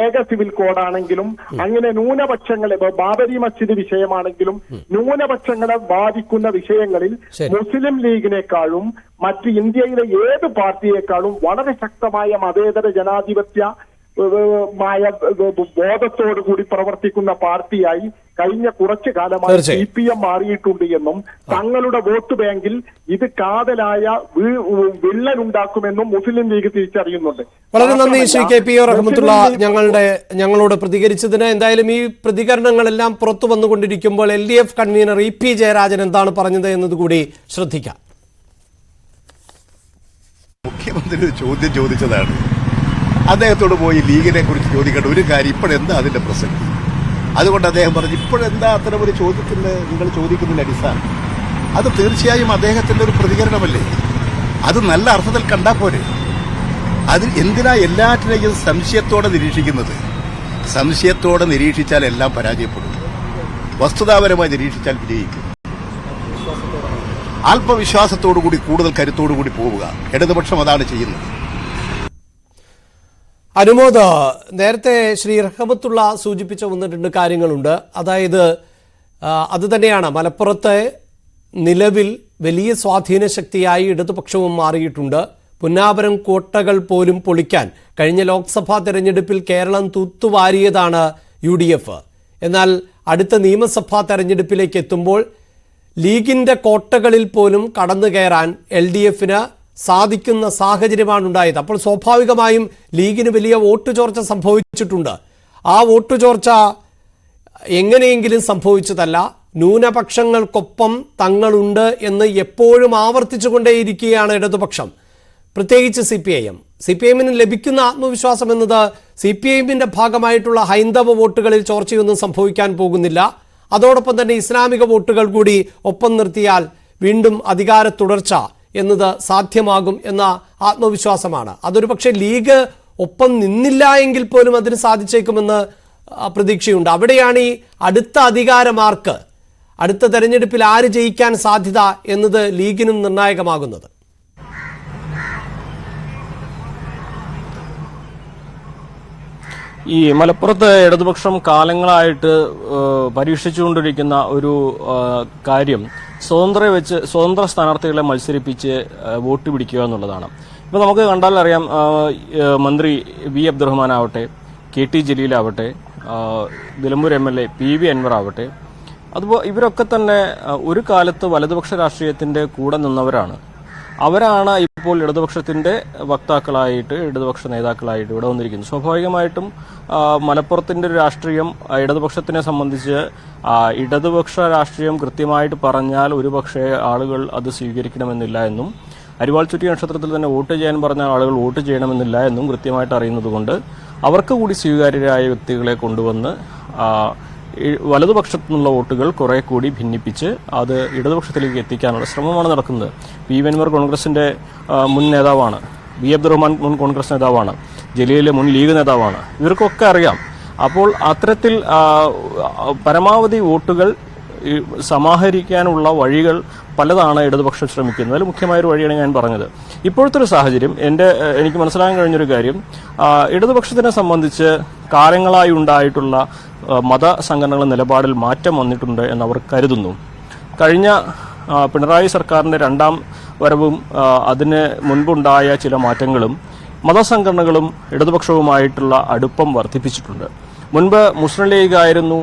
ഏക സിവിൽ കോഡാണെങ്കിലും അങ്ങനെ ന്യൂനപക്ഷങ്ങളെ, ബാബരി മസ്ജിദ് വിഷയമാണെങ്കിലും ന്യൂനപക്ഷങ്ങളെ ബാധിക്കുന്ന വിഷയങ്ങളിൽ മുസ്ലിം ലീഗിനേക്കാളും മറ്റ് ഇന്ത്യയിലെ ഏത് പാർട്ടിയേക്കാളും വളരെ ശക്തമായ മതേതര ജനാധിപത്യ ബോധത്തോടു കൂടി പ്രവർത്തിക്കുന്ന പാർട്ടിയായി കഴിഞ്ഞ കുറച്ചു കാലമായി CPM മാറിയിട്ടുണ്ട് എന്നും തങ്ങളുടെ വോട്ട് ബാങ്കിൽ ഇത് കാതലായ വിള്ളലുണ്ടാക്കുമെന്നും മുസ്ലിം ലീഗ് തിരിച്ചറിയുന്നുണ്ട്. വളരെ നന്ദി ശ്രീ KP റഹ്മത്തുള്ള ഞങ്ങളോട് പ്രതികരിച്ചതിന്. എന്തായാലും ഈ പ്രതികരണങ്ങളെല്ലാം പുറത്തു വന്നുകൊണ്ടിരിക്കുമ്പോൾ LDF കൺവീനർ EP ജയരാജൻ എന്താണ് പറഞ്ഞത് എന്നതുകൂടി ശ്രദ്ധിക്കാം. മുഖ്യമന്ത്രി ചോദ്യം ചോദിച്ചതാണ്. അദ്ദേഹത്തോട് പോയി ലീഗിനെ കുറിച്ച് ചോദിക്കേണ്ട ഒരു കാര്യം ഇപ്പോഴെന്താ അതിന്റെ പ്രസക്തി? അതുകൊണ്ട് അദ്ദേഹം പറഞ്ഞു, ഇപ്പോഴെന്താ അത്തരം ഒരു ചോദ്യത്തിന് നിങ്ങൾ ചോദിക്കുന്നതിന്റെ അടിസ്ഥാനം? അത് തീർച്ചയായും അദ്ദേഹത്തിന്റെ ഒരു പ്രതികരണമല്ലേ? അത് നല്ല അർത്ഥത്തിൽ കണ്ടാൽ പോരെ. അത് എന്തിനാ എല്ലാറ്റിനെയും സംശയത്തോടെ നിരീക്ഷിക്കുന്നത്? സംശയത്തോടെ നിരീക്ഷിച്ചാൽ എല്ലാം പരാജയപ്പെടും, വസ്തുതാപരമായി നിരീക്ഷിച്ചാൽ വിജയിക്കും. ആത്മവിശ്വാസത്തോടുകൂടി കൂടുതൽ കരുത്തോടുകൂടി പോവുക. ഇടതുപക്ഷം അതാണ് ചെയ്യുന്നത്. അനുമോദ്, നേരത്തെ ശ്രീ റഹ്മത്തുള്ള സൂചിപ്പിച്ച 1-2 കാര്യങ്ങളുണ്ട്. അതായത് അത് തന്നെയാണ് മലപ്പുറത്തെ നിലവിൽ വലിയ സ്വാധീന ശക്തിയായി ഇടതുപക്ഷവും മാറിയിട്ടുണ്ട്. പുന്നാപുരം കോട്ടകൾ പോലും പൊളിക്കാൻ കഴിഞ്ഞ ലോക്സഭാ തെരഞ്ഞെടുപ്പിൽ കേരളം തൂത്തുവാരിയതാണ് UDF. എന്നാൽ അടുത്ത നിയമസഭാ തെരഞ്ഞെടുപ്പിലേക്ക് എത്തുമ്പോൾ ലീഗിന്റെ കോട്ടകളിൽ പോലും കടന്നു കയറാൻ LDFന് സാധിക്കുന്ന സാഹചര്യമാണ് ഉണ്ടായത്. അപ്പോൾ സ്വാഭാവികമായും ലീഗിന് വലിയ വോട്ട് ചോർച്ച സംഭവിച്ചിട്ടുണ്ട്. ആ വോട്ട് ചോർച്ച എങ്ങനെയെങ്കിലും സംഭവിച്ചതല്ല, ന്യൂനപക്ഷങ്ങൾക്കൊപ്പം തങ്ങളുണ്ട് എന്ന് എപ്പോഴും ആവർത്തിച്ചുകൊണ്ടേയിരിക്കുകയാണ് ഇടതുപക്ഷം, പ്രത്യേകിച്ച് CPIM-ന് ലഭിക്കുന്ന ആത്മവിശ്വാസം എന്നത് CPIM-ന്റെ ഭാഗമായിട്ടുള്ള ഹൈന്ദവ വോട്ടുകളിൽ ചോർച്ചയൊന്നും സംഭവിക്കാൻ പോകുന്നില്ല. അതോടൊപ്പം തന്നെ ഇസ്ലാമിക വോട്ടുകൾ കൂടി ഒപ്പം നിർത്തിയാൽ വീണ്ടും അധികാര തുടർച്ച എന്നത് സാധ്യമാകും എന്ന ആത്മവിശ്വാസമാണ്. അതൊരു പക്ഷേ ലീഗ് ഒപ്പം നിന്നില്ല എങ്കിൽ പോലും അതിന് സാധിച്ചേക്കുമെന്ന് പ്രതീക്ഷയുണ്ട്. അവിടെയാണ് ഈ അടുത്ത അധികാരമാർക്ക്, അടുത്ത തെരഞ്ഞെടുപ്പിൽ ആര് ജയിക്കാൻ സാധ്യത എന്നത് ലീഗിനും നിർണായകമാകുന്നത്. ഈ മലപ്പുറത്ത് ഇടതുപക്ഷം കാലങ്ങളായിട്ട് പരീക്ഷിച്ചുകൊണ്ടിരിക്കുന്ന ഒരു കാര്യം സ്വതന്ത്ര സ്ഥാനാർത്ഥികളെ മത്സരിപ്പിച്ച് വോട്ട് പിടിക്കുക എന്നുള്ളതാണ്. ഇപ്പോൾ നമുക്ക് കണ്ടാൽ അറിയാം, മന്ത്രി V അബ്ദുറഹ്മാൻ ആവട്ടെ, KT ജലീലാവട്ടെ, Nilambur MLA PV Anwar ആവട്ടെ, അതുപോലെ ഇവരൊക്കെ തന്നെ ഒരു കാലത്ത് വലതുപക്ഷ രാഷ്ട്രീയത്തിന്റെ കൂടെ നിന്നവരാണ്. അവരാണ് ഇപ്പോൾ ഇടതുപക്ഷത്തിന്റെ വക്താക്കളായിട്ട്, ഇടതുപക്ഷ നേതാക്കളായിട്ട് ഇവിടെ വന്നിരിക്കുന്നത്. സ്വാഭാവികമായിട്ടും മലപ്പുറത്തിന്റെ ഒരു രാഷ്ട്രീയം ഇടതുപക്ഷത്തിനെ സംബന്ധിച്ച് ഇടതുപക്ഷ രാഷ്ട്രീയം കൃത്യമായിട്ട് പറഞ്ഞാൽ ഒരുപക്ഷെ ആളുകൾ അത് സ്വീകരിക്കണമെന്നില്ല എന്നും, അരിവാൾ ചുറ്റി നക്ഷത്രത്തിൽ തന്നെ വോട്ട് ചെയ്യാൻ പറഞ്ഞ ആളുകൾ വോട്ട് ചെയ്യണമെന്നില്ല എന്നും കൃത്യമായിട്ട് അറിയുന്നതുകൊണ്ട് അവർക്ക് കൂടി സ്വീകാര്യരായ വ്യക്തികളെ കൊണ്ടുവന്ന് വലതുപക്ഷത്തു നിന്നുള്ള വോട്ടുകൾ കുറെ കൂടി ഭിന്നിപ്പിച്ച് അത് ഇടതുപക്ഷത്തിലേക്ക് എത്തിക്കാനുള്ള ശ്രമമാണ് നടക്കുന്നത്. PV അൻവർ കോൺഗ്രസിന്റെ മുൻ നേതാവാണ്, V അബ്ദുറഹ്മാൻ മുൻ കോൺഗ്രസ് നേതാവാണ്, ജലീൽ മുൻ ലീഗ് നേതാവാണ്. ഇവർക്കൊക്കെ അറിയാം. അപ്പോൾ അത്തരത്തിൽ പരമാവധി വോട്ടുകൾ സമാഹരിക്കാനുള്ള വഴികൾ പലതാണ് ഇടതുപക്ഷം ശ്രമിക്കുന്നത്. അതിൽ മുഖ്യമായൊരു വഴിയാണ് ഞാൻ പറഞ്ഞത്. ഇപ്പോഴത്തെ ഒരു സാഹചര്യം എനിക്ക് മനസ്സിലാക്കാൻ കഴിഞ്ഞൊരു കാര്യം, ഇടതുപക്ഷത്തിനെ സംബന്ധിച്ച് കാലങ്ങളായി ഉണ്ടായിട്ടുള്ള മതസംഘടനകളുടെ നിലപാടിൽ മാറ്റം വന്നിട്ടുണ്ട് എന്നവർ കരുതുന്നു. കഴിഞ്ഞ പിണറായി സർക്കാരിൻ്റെ 2ാം വരവും അതിന് മുൻപുണ്ടായ ചില മാറ്റങ്ങളും മതസംഘടനകളും ഇടതുപക്ഷവുമായിട്ടുള്ള അടുപ്പം വർദ്ധിപ്പിച്ചിട്ടുണ്ട്. മുൻപ് മുസ്ലിം ലീഗ് ആയിരുന്നു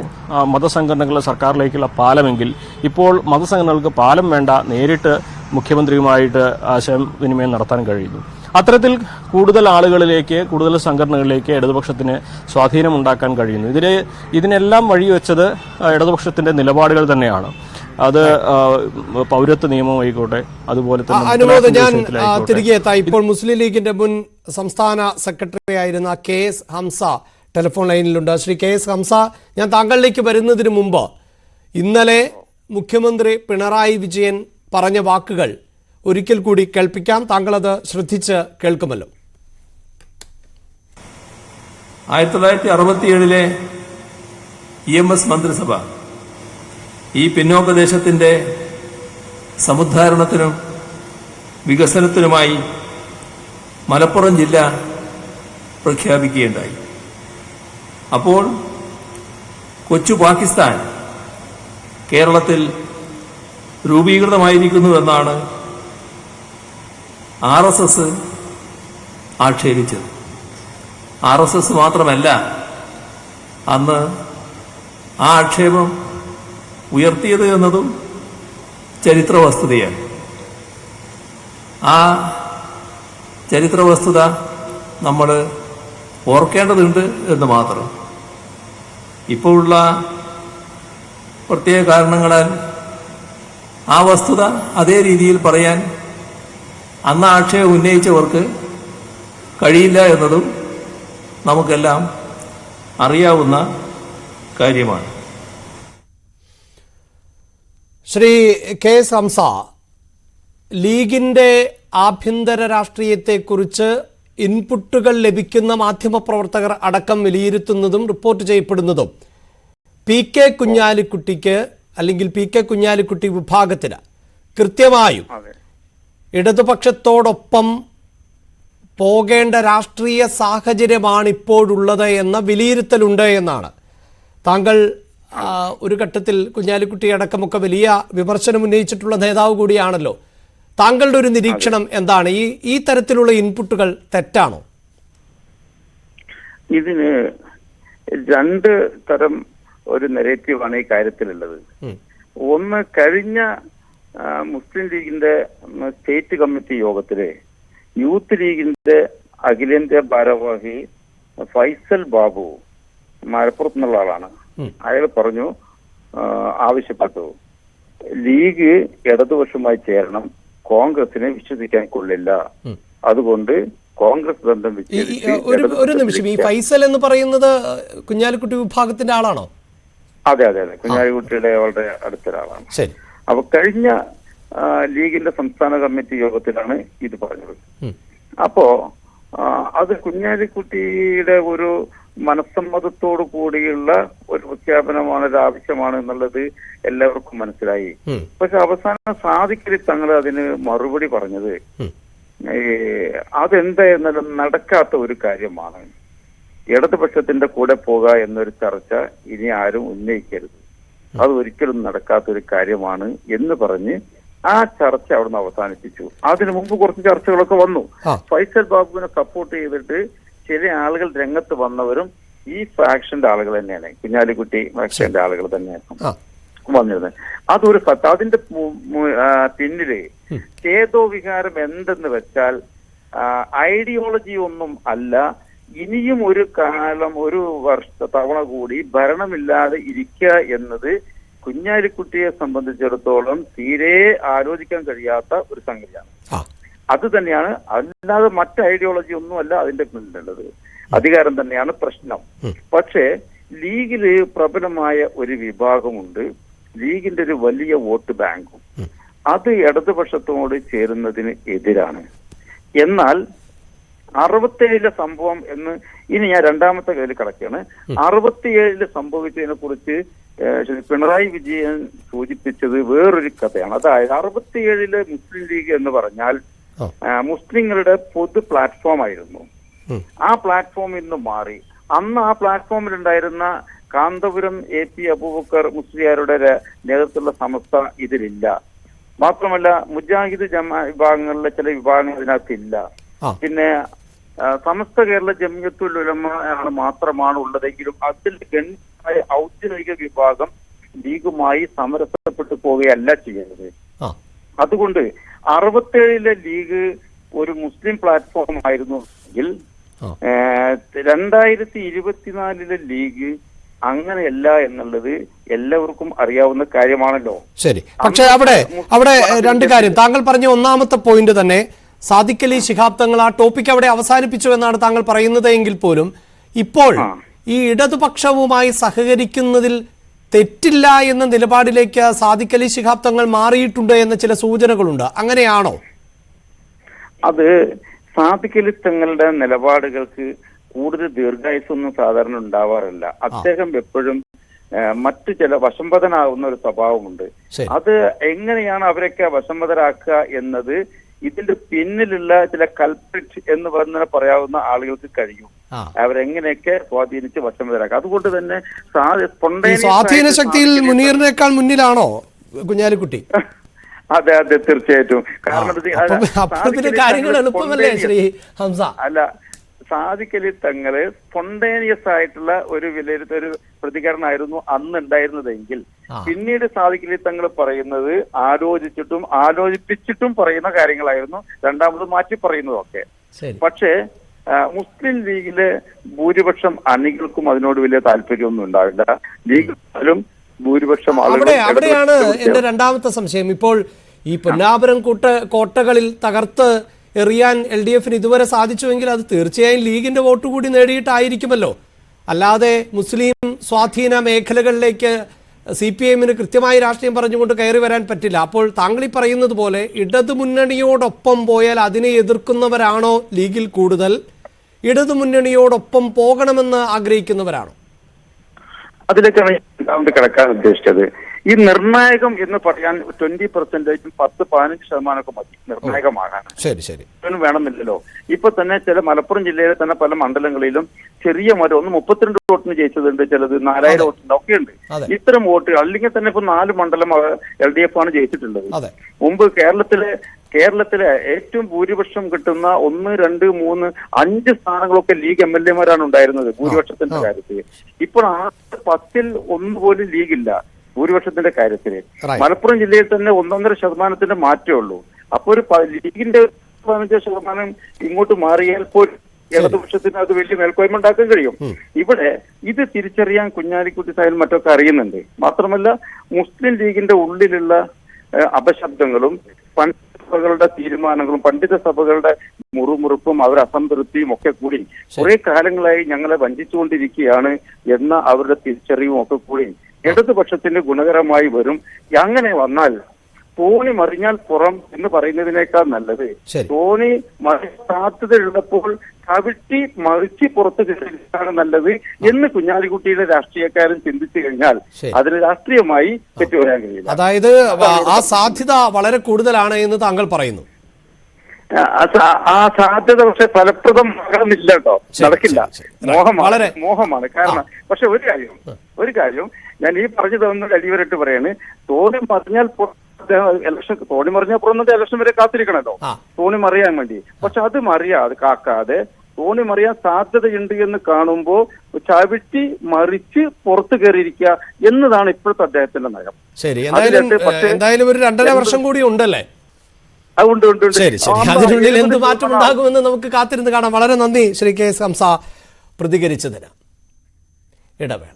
മതസംഘടനകളുടെ സർക്കാരിലേക്കുള്ള പാലമെങ്കിൽ ഇപ്പോൾ മതസംഘടനകൾക്ക് പാലം വേണ്ട, നേരിട്ട് മുഖ്യമന്ത്രിയുമായിട്ട് ആശയവിനിമയം നടത്താൻ കഴിയുന്നു. അത്തരത്തിൽ കൂടുതൽ ആളുകളിലേക്ക്, കൂടുതൽ സംഘടനകളിലേക്ക് ഇടതുപക്ഷത്തിന് സ്വാധീനമുണ്ടാക്കാൻ കഴിയുന്നു. ഇതിനെല്ലാം വഴിവെച്ചത് ഇടതുപക്ഷത്തിന്റെ നിലപാടുകൾ തന്നെയാണ്. അത് പൗരത്വ നിയമമായിക്കോട്ടെ, അതുപോലെ തന്നെ ഞാൻ തിരികെ എത്താം. ഇപ്പോൾ മുസ്ലിം ലീഗിന്റെ മുൻ സംസ്ഥാന സെക്രട്ടറി ആയിരുന്ന KS ഹംസ ടെലിഫോൺ ലൈനിലുണ്ട്. ശ്രീ KS ഹംസ, ഞാൻ താങ്കളിലേക്ക് വരുന്നതിന് മുമ്പ് ഇന്നലെ മുഖ്യമന്ത്രി പിണറായി വിജയൻ പറഞ്ഞ വാക്കുകൾ ഒരിക്കൽ കൂടി കേൾപ്പിക്കാം. താങ്കൾ അത് ശ്രദ്ധിച്ച് കേൾക്കുമല്ലോ. 1967 EMS മന്ത്രിസഭ ഈ പിന്നോക്ക ദേശത്തിന്റെ സമുദ്ധാരണത്തിനും വികസനത്തിനുമായി മലപ്പുറം ജില്ല പ്രഖ്യാപിക്കുകയുണ്ടായി. അപ്പോൾ കൊച്ചു പാകിസ്ഥാൻ കേരളത്തിൽ രൂപീകൃതമായിരിക്കുന്നുവെന്നാണ് RSS ആക്ഷേപിച്ചത്. RSS മാത്രമല്ല അന്ന് ആ ആക്ഷേപം ഉയർത്തിയത് എന്നതും ചരിത്ര വസ്തുതയാണ്. ആ ചരിത്ര വസ്തുത നമ്മൾ ഓർക്കേണ്ടതുണ്ട് എന്ന് മാത്രം. ഇപ്പോഴുള്ള പ്രത്യേക കാരണങ്ങളാൽ ആ വസ്തുത അതേ രീതിയിൽ പറയാൻ അന്ന് ആക്ഷേപം ഉന്നയിച്ചവർക്ക് കഴിയില്ല എന്നതും നമുക്കെല്ലാം അറിയാവുന്ന കാര്യമാണ്. ശ്രീ കെ എസ് ഹംസ, ലീഗിന്റെ ആഭ്യന്തര രാഷ്ട്രീയത്തെക്കുറിച്ച് ഇൻപുട്ടുകൾ ലഭിക്കുന്ന മാധ്യമപ്രവർത്തകർ അടക്കം വിലയിരുത്തുന്നതും റിപ്പോർട്ട് ചെയ്യപ്പെടുന്നതും PK കുഞ്ഞാലിക്കുട്ടിക്ക് അല്ലെങ്കിൽ PK കുഞ്ഞാലിക്കുട്ടി വിഭാഗത്തിന് കൃത്യമായും ഇടതുപക്ഷത്തോടൊപ്പം പോകേണ്ട രാഷ്ട്രീയ സാഹചര്യമാണ് ഇപ്പോഴുള്ളത് എന്ന വിലയിരുത്തലുണ്ട് എന്നാണ്. താങ്കൾ ഒരു ഘട്ടത്തിൽ കുഞ്ഞാലിക്കുട്ടി അടക്കമൊക്കെ വലിയ വിമർശനം ഉന്നയിച്ചിട്ടുള്ള നേതാവ് കൂടിയാണല്ലോ. താങ്കളുടെ ഒരു നിരീക്ഷണം എന്താണ്? ഈ തരത്തിലുള്ള ഇൻപുട്ടുകൾ തെറ്റാണോ? ഇതിന് രണ്ട് തരം ഒരു നെഗറ്റീവാണ് ഈ കാര്യത്തിലുള്ളത്. ഒന്ന്, കഴിഞ്ഞ മുസ്ലിം ലീഗിന്റെ സ്റ്റേറ്റ് കമ്മിറ്റി യോഗത്തില് യൂത്ത് ലീഗിന്റെ അഖിലേന്ത്യാ ഭാരവാഹി ഫൈസൽ ബാബു, മലപ്പുറത്ത് നിന്നുള്ള ആളാണ്, അയാൾ പറഞ്ഞു, ആവശ്യപ്പെട്ടു, ലീഗ് ഇടതുപക്ഷമായി ചേരണം, കോൺഗ്രസിനെ വിശ്വസിക്കാൻ കൊള്ളില്ല, അതുകൊണ്ട് കോൺഗ്രസ് ബന്ധം ഒരു നിമിഷം, ഈ ഫൈസൽ എന്ന് പറയുന്നത് കുഞ്ഞാലിക്കുട്ടി വിഭാഗത്തിന്റെ ആളാണോ? അതെ അതെ അതെ, കുഞ്ഞാലിക്കുട്ടിയുടെ വളരെ അടുത്തൊരാളാണ്. ശരി. അപ്പൊ കഴിഞ്ഞ ലീഗിന്റെ സംസ്ഥാന കമ്മിറ്റി യോഗത്തിലാണ് ഇത് പറഞ്ഞത്. അപ്പോ അത് കുഞ്ഞാലിക്കുട്ടിയുടെ ഒരു മനസ്സമ്മതത്തോടു കൂടിയുള്ള ഒരു പ്രഖ്യാപനമാണ്, ഒരു ആവശ്യമാണ് എന്നുള്ളത് എല്ലാവർക്കും മനസ്സിലായി. പക്ഷെ അവസാനം സാദിഖലി തങ്ങൾ അതിന് മറുപടി പറഞ്ഞത് അതെന്തായിരുന്നാലും നടക്കാത്ത ഒരു കാര്യമാണ്, ഇടതുപക്ഷത്തിന്റെ കൂടെ പോകുക എന്നൊരു ചർച്ച ഇനി ആരും ഉന്നയിക്കരുത്, അത് ഒരിക്കലും നടക്കാത്ത ഒരു കാര്യമാണ് എന്ന് പറഞ്ഞ് ആ ചർച്ച അവിടുന്ന് അവസാനിപ്പിച്ചു. അതിനു മുമ്പ് കുറച്ച് ചർച്ചകളൊക്കെ വന്നു. ഫൈസൽ ബാബുവിനെ സപ്പോർട്ട് ചെയ്തിട്ട് ചില ആളുകൾ രംഗത്ത് വന്നവരും ഈ ഫാക്ഷന്റെ ആളുകൾ തന്നെയാണ്, കുഞ്ഞാലിക്കുട്ടി ഫാക്ഷന്റെ ആളുകൾ തന്നെയാണ് വന്നിരുന്നത്. അതൊരു സത്യം. അതിന്റെ പിന്നില് ചേതോ വികാരം എന്തെന്ന് വെച്ചാൽ ഐഡിയോളജി ഒന്നും അല്ല, ഇനിയും ഒരു കാലം, ഒരു തവണ കൂടി ഭരണമില്ലാതെ ഇരിക്കുക എന്നത് കുഞ്ഞാലിക്കുട്ടിയെ സംബന്ധിച്ചിടത്തോളം തീരെ ആലോചിക്കാൻ കഴിയാത്ത ഒരു സംഗതിയാണ്. അത് തന്നെയാണ്, അല്ലാതെ മറ്റ് ഐഡിയോളജി ഒന്നുമല്ല അതിന്റെ പിന്നിലുള്ളത്. അധികാരം തന്നെയാണ് പ്രശ്നം. പക്ഷേ ലീഗില് പ്രബലമായ ഒരു വിഭാഗമുണ്ട്, ലീഗിന്റെ ഒരു വലിയ വോട്ട് ബാങ്കും, അത് ഇടതുപക്ഷത്തോട് ചേരുന്നതിന് എതിരാണ്. എന്നാൽ 67 സംഭവം എന്ന്, ഇനി ഞാൻ രണ്ടാമത്തെ കയ്യിൽ കിടക്കുകയാണ്. 67 സംഭവിച്ചതിനെ കുറിച്ച് പിണറായി വിജയൻ സൂചിപ്പിച്ചത് വേറൊരു കഥയാണ്. അതായത് 67 മുസ്ലിം ലീഗ് എന്ന് പറഞ്ഞാൽ മുസ്ലിങ്ങളുടെ പൊതു പ്ലാറ്റ്ഫോം ആയിരുന്നു. ആ പ്ലാറ്റ്ഫോമിൽ നിന്ന് മാറി. അന്ന് ആ പ്ലാറ്റ്ഫോമിലുണ്ടായിരുന്ന കാന്തപുരം AP അബൂബക്കർ മുസ്ലിയാരുടെ നേതൃത്വത്തിലുള്ള സമസ്ത ഇതിലില്ല. മാത്രമല്ല മുജാഹിദ് വിഭാഗങ്ങളിലെ ചില വിഭാഗങ്ങൾ ഇതിനകത്തില്ല. പിന്നെ സമസ്ത കേരള ജമിയത്തുൽ ഉലമ മാത്രമാണ് ഉള്ളതെങ്കിലും അതിൽ ഗണ്യമായ ഔദ്യോഗിക വിഭാഗം ലീഗുമായി സമരസപ്പെട്ടു പോവുകയല്ല ചെയ്യുന്നത്. അതുകൊണ്ട് 67 ലീഗ് ഒരു മുസ്ലിം പ്ലാറ്റ്ഫോം ആയിരുന്നു എങ്കിൽ 2024 ലീഗ് അങ്ങനെയല്ല എന്നുള്ളത് എല്ലാവർക്കും അറിയാവുന്ന കാര്യമാണല്ലോ. ശരി. പക്ഷെ അവിടെ രണ്ട് കാര്യം താങ്കൾ പറഞ്ഞ ഒന്നാമത്തെ പോയിന്റ് തന്നെ, സാദിഖലി ശിഹാബ് തങ്ങൾ ആ ടോപ്പിക് അവിടെ അവസാനിപ്പിച്ചു എന്നാണ് താങ്കൾ പറയുന്നത് എങ്കിൽ പോലും ഇപ്പോൾ ഈ ഇടതുപക്ഷവുമായി സഹകരിക്കുന്നതിൽ തെറ്റില്ല എന്ന നിലപാടിലേക്ക് സാദിഖലി ശിഹാബ് തങ്ങൾ മാറിയിട്ടുണ്ട് എന്ന ചില സൂചനകളുണ്ട്. അങ്ങനെയാണോ? അത് സാദിഖലി തങ്ങളുടെ നിലപാടുകൾക്ക് കൂടുതൽ ദീർഘായുസൊന്നും സാധാരണ ഉണ്ടാവാറില്ല. അദ്ദേഹം എപ്പോഴും മറ്റു ചില വശംവദനാകുന്ന ഒരു സ്വഭാവമുണ്ട്. അത് എങ്ങനെയാണ് അവരൊക്കെ വശംവദരാക്കുക എന്നത് ഇതിന്റെ പിന്നിലുള്ള ചില കൾപ്രിറ്റ് എന്ന് പറയാവുന്ന ആളുകൾക്ക് കഴിയും. അവരെങ്ങനെയൊക്കെ സ്വാധീനിച്ച് വശംവദരാക്കുക. അതുകൊണ്ട് തന്നെ സ്വാധീന ശക്തിയിൽ മുനീറിനേക്കാൾ മുന്നിലാണോ കുഞ്ഞാലിക്കുട്ടി? അതെ അതെ, തീർച്ചയായിട്ടും. കാരണം കാര്യങ്ങൾ എളുപ്പമല്ലേ ശ്രീ ഹംസ? അല്ല, സാദിഖ് അലി തങ്ങള് സ്പോണ്ടേനിയസ് ആയിട്ടുള്ള ഒരു ഒരു പ്രതികരണമായിരുന്നു അന്ന് ഉണ്ടായിരുന്നതെങ്കിൽ പിന്നീട് സാദിഖ് അലി തങ്ങൾ പറയുന്നത് ആലോചിച്ചിട്ടും ആലോചിപ്പിച്ചിട്ടും പറയുന്ന കാര്യങ്ങളായിരുന്നു, രണ്ടാമത് മാറ്റി പറയുന്നതൊക്കെ. പക്ഷേ മുസ്ലിം ലീഗിലെ ഭൂരിപക്ഷം അണികൾക്കും അതിനോട് വലിയ താല്പര്യമൊന്നും ഉണ്ടാവില്ല. ലീഗിലും ഭൂരിപക്ഷം അവിടെയാണ് എന്റെ രണ്ടാമത്തെ സംശയം. ഇപ്പോൾ ഈ പൊന്നാപുരം കോട്ടകളിൽ തകർത്ത് എറിയാൻ LDF ഇതുവരെ സാധിച്ചുവെങ്കിൽ അത് തീർച്ചയായും ലീഗിന്റെ വോട്ട് കൂടി നേടിയിട്ടായിരിക്കുമല്ലോ. അല്ലാതെ മുസ്ലിം സ്വാധീന മേഖലകളിലേക്ക് CPIM കൃത്യമായി രാഷ്ട്രീയം പറഞ്ഞുകൊണ്ട് കയറി വരാൻ പറ്റില്ല. അപ്പോൾ താങ്കൾ ഈ പറയുന്നത് പോലെ ഇടതുമുന്നണിയോടൊപ്പം പോയാൽ അതിനെ എതിർക്കുന്നവരാണോ ലീഗിൽ കൂടുതൽ, ഇടതുമുന്നണിയോടൊപ്പം പോകണമെന്ന് ആഗ്രഹിക്കുന്നവരാണോ? അതിലേക്കാണ് രണ്ടാമത് കിടക്കാൻ ഉദ്ദേശിച്ചത്. ഈ നിർണായകം എന്ന് പറയാൻ 20%, 10-15% മതി നിർണായകമാകാൻ. ശരി വേണമെന്നില്ലല്ലോ. ഇപ്പൊ തന്നെ ചില മലപ്പുറം ജില്ലയിലെ തന്നെ പല മണ്ഡലങ്ങളിലും ചെറിയ മരം 32 വോട്ടിന് ജയിച്ചതുണ്ട്, ചിലത് 4000 വോട്ടുണ്ട്, ഒക്കെ ഉണ്ട്. ഇത്തരം വോട്ടുകൾ അല്ലെങ്കിൽ തന്നെ ഇപ്പൊ 4 മണ്ഡലം LDF ആണ് ജയിച്ചിട്ടുള്ളത്. മുമ്പ് കേരളത്തിലെ ഏറ്റവും ഭൂരിപക്ഷം കിട്ടുന്ന 1, 2, 3, 5 സ്ഥാനങ്ങളൊക്കെ ലീഗ് MLA മാരാണ് ഉണ്ടായിരുന്നത് ഭൂരിപക്ഷത്തിന്റെ കാര്യത്തിൽ. ഇപ്പോൾ 10-ൽ 1 പോലും ലീഗില്ല ഭൂരിപക്ഷത്തിന്റെ കാര്യത്തില്. മലപ്പുറം ജില്ലയിൽ തന്നെ 1.5% മാറ്റേ ഉള്ളൂ. അപ്പൊ ഒരു ലീഗിന്റെ 15% ഇങ്ങോട്ട് മാറിയാൽ പോലും ഇടതുപക്ഷത്തിന് അത് വലിയ മേൽക്കോയ്മ ഉണ്ടാക്കാൻ കഴിയും. ഇവിടെ ഇത് തിരിച്ചറിയാൻ കുഞ്ഞാലിക്കുട്ടി സാഹിബ് മറ്റൊക്കെ അറിയുന്നുണ്ട്. മാത്രമല്ല മുസ്ലിം ലീഗിന്റെ ഉള്ളിലുള്ള അപശബ്ദങ്ങളും പണ്ഡിതസഭകളുടെ തീരുമാനങ്ങളും പണ്ഡിത സഭകളുടെ മുറുമുറുപ്പും അവരുടെ അസംതൃപ്തിയും ഒക്കെ കൂടി കുറെ കാലങ്ങളായി ഞങ്ങളെ വഞ്ചിച്ചുകൊണ്ടിരിക്കുകയാണ് എന്ന അവരുടെ തിരിച്ചറിവും ഒക്കെ കൂടി ഇടതുപക്ഷത്തിന് ഗുണകരമായി വരും. അങ്ങനെ വന്നാൽ തോണി മറിഞ്ഞാൽ പുറം എന്ന് പറയുന്നതിനേക്കാൾ നല്ലത് തോണി സാധ്യതയുള്ളപ്പോൾ കവിട്ടി മറിച്ച് പുറത്ത് കയറിയാണ് നല്ലത് എന്ന് കുഞ്ഞാലിക്കുട്ടിയുടെ രാഷ്ട്രീയക്കാരൻ ചിന്തിച്ചു കഴിഞ്ഞാൽ അതിന് രാഷ്ട്രീയമായി തെറ്റുവരാൻ കഴിയില്ല. അതായത് ആ സാധ്യത വളരെ കൂടുതലാണ് എന്ന് താങ്കൾ പറയുന്നു. ആ സാധ്യത പക്ഷെ ഫലപ്രദമാകുന്നില്ല കേട്ടോ, നടക്കില്ല. മോഹമാണ്. കാരണം പക്ഷെ ഒരു കാര്യം ഞാൻ ഈ പറഞ്ഞു തന്നത് അടിവരട്ട് പറയാണ്. തോണി മറിഞ്ഞാൽ തോണി മറിഞ്ഞാൽ പുറന്നിട്ട് ഇലക്ഷൻ വരെ കാത്തിരിക്കണല്ലോ തോണി മറിയാൻ വേണ്ടി. പക്ഷെ അത് കാക്കാതെ തോണി മറിയാൻ സാധ്യതയുണ്ട് എന്ന് കാണുമ്പോ ചവിട്ടി മറിച്ച് പുറത്തു കയറിയിരിക്കുക എന്നതാണ് ഇപ്പോഴത്തെ അദ്ദേഹത്തിന്റെ നയം. ശരി, എന്തായാലും ഒരു 2.5 വർഷം കൂടി ഉണ്ടല്ലേ? ശരി, അതിനുള്ളിൽ എന്ത് മാറ്റം ഉണ്ടാകുമെന്ന് നമുക്ക് കാത്തിരുന്ന് കാണാം. വളരെ നന്ദി ശ്രീ KS ഹംസ പ്രതികരിച്ചതിന്. ഇടവേള.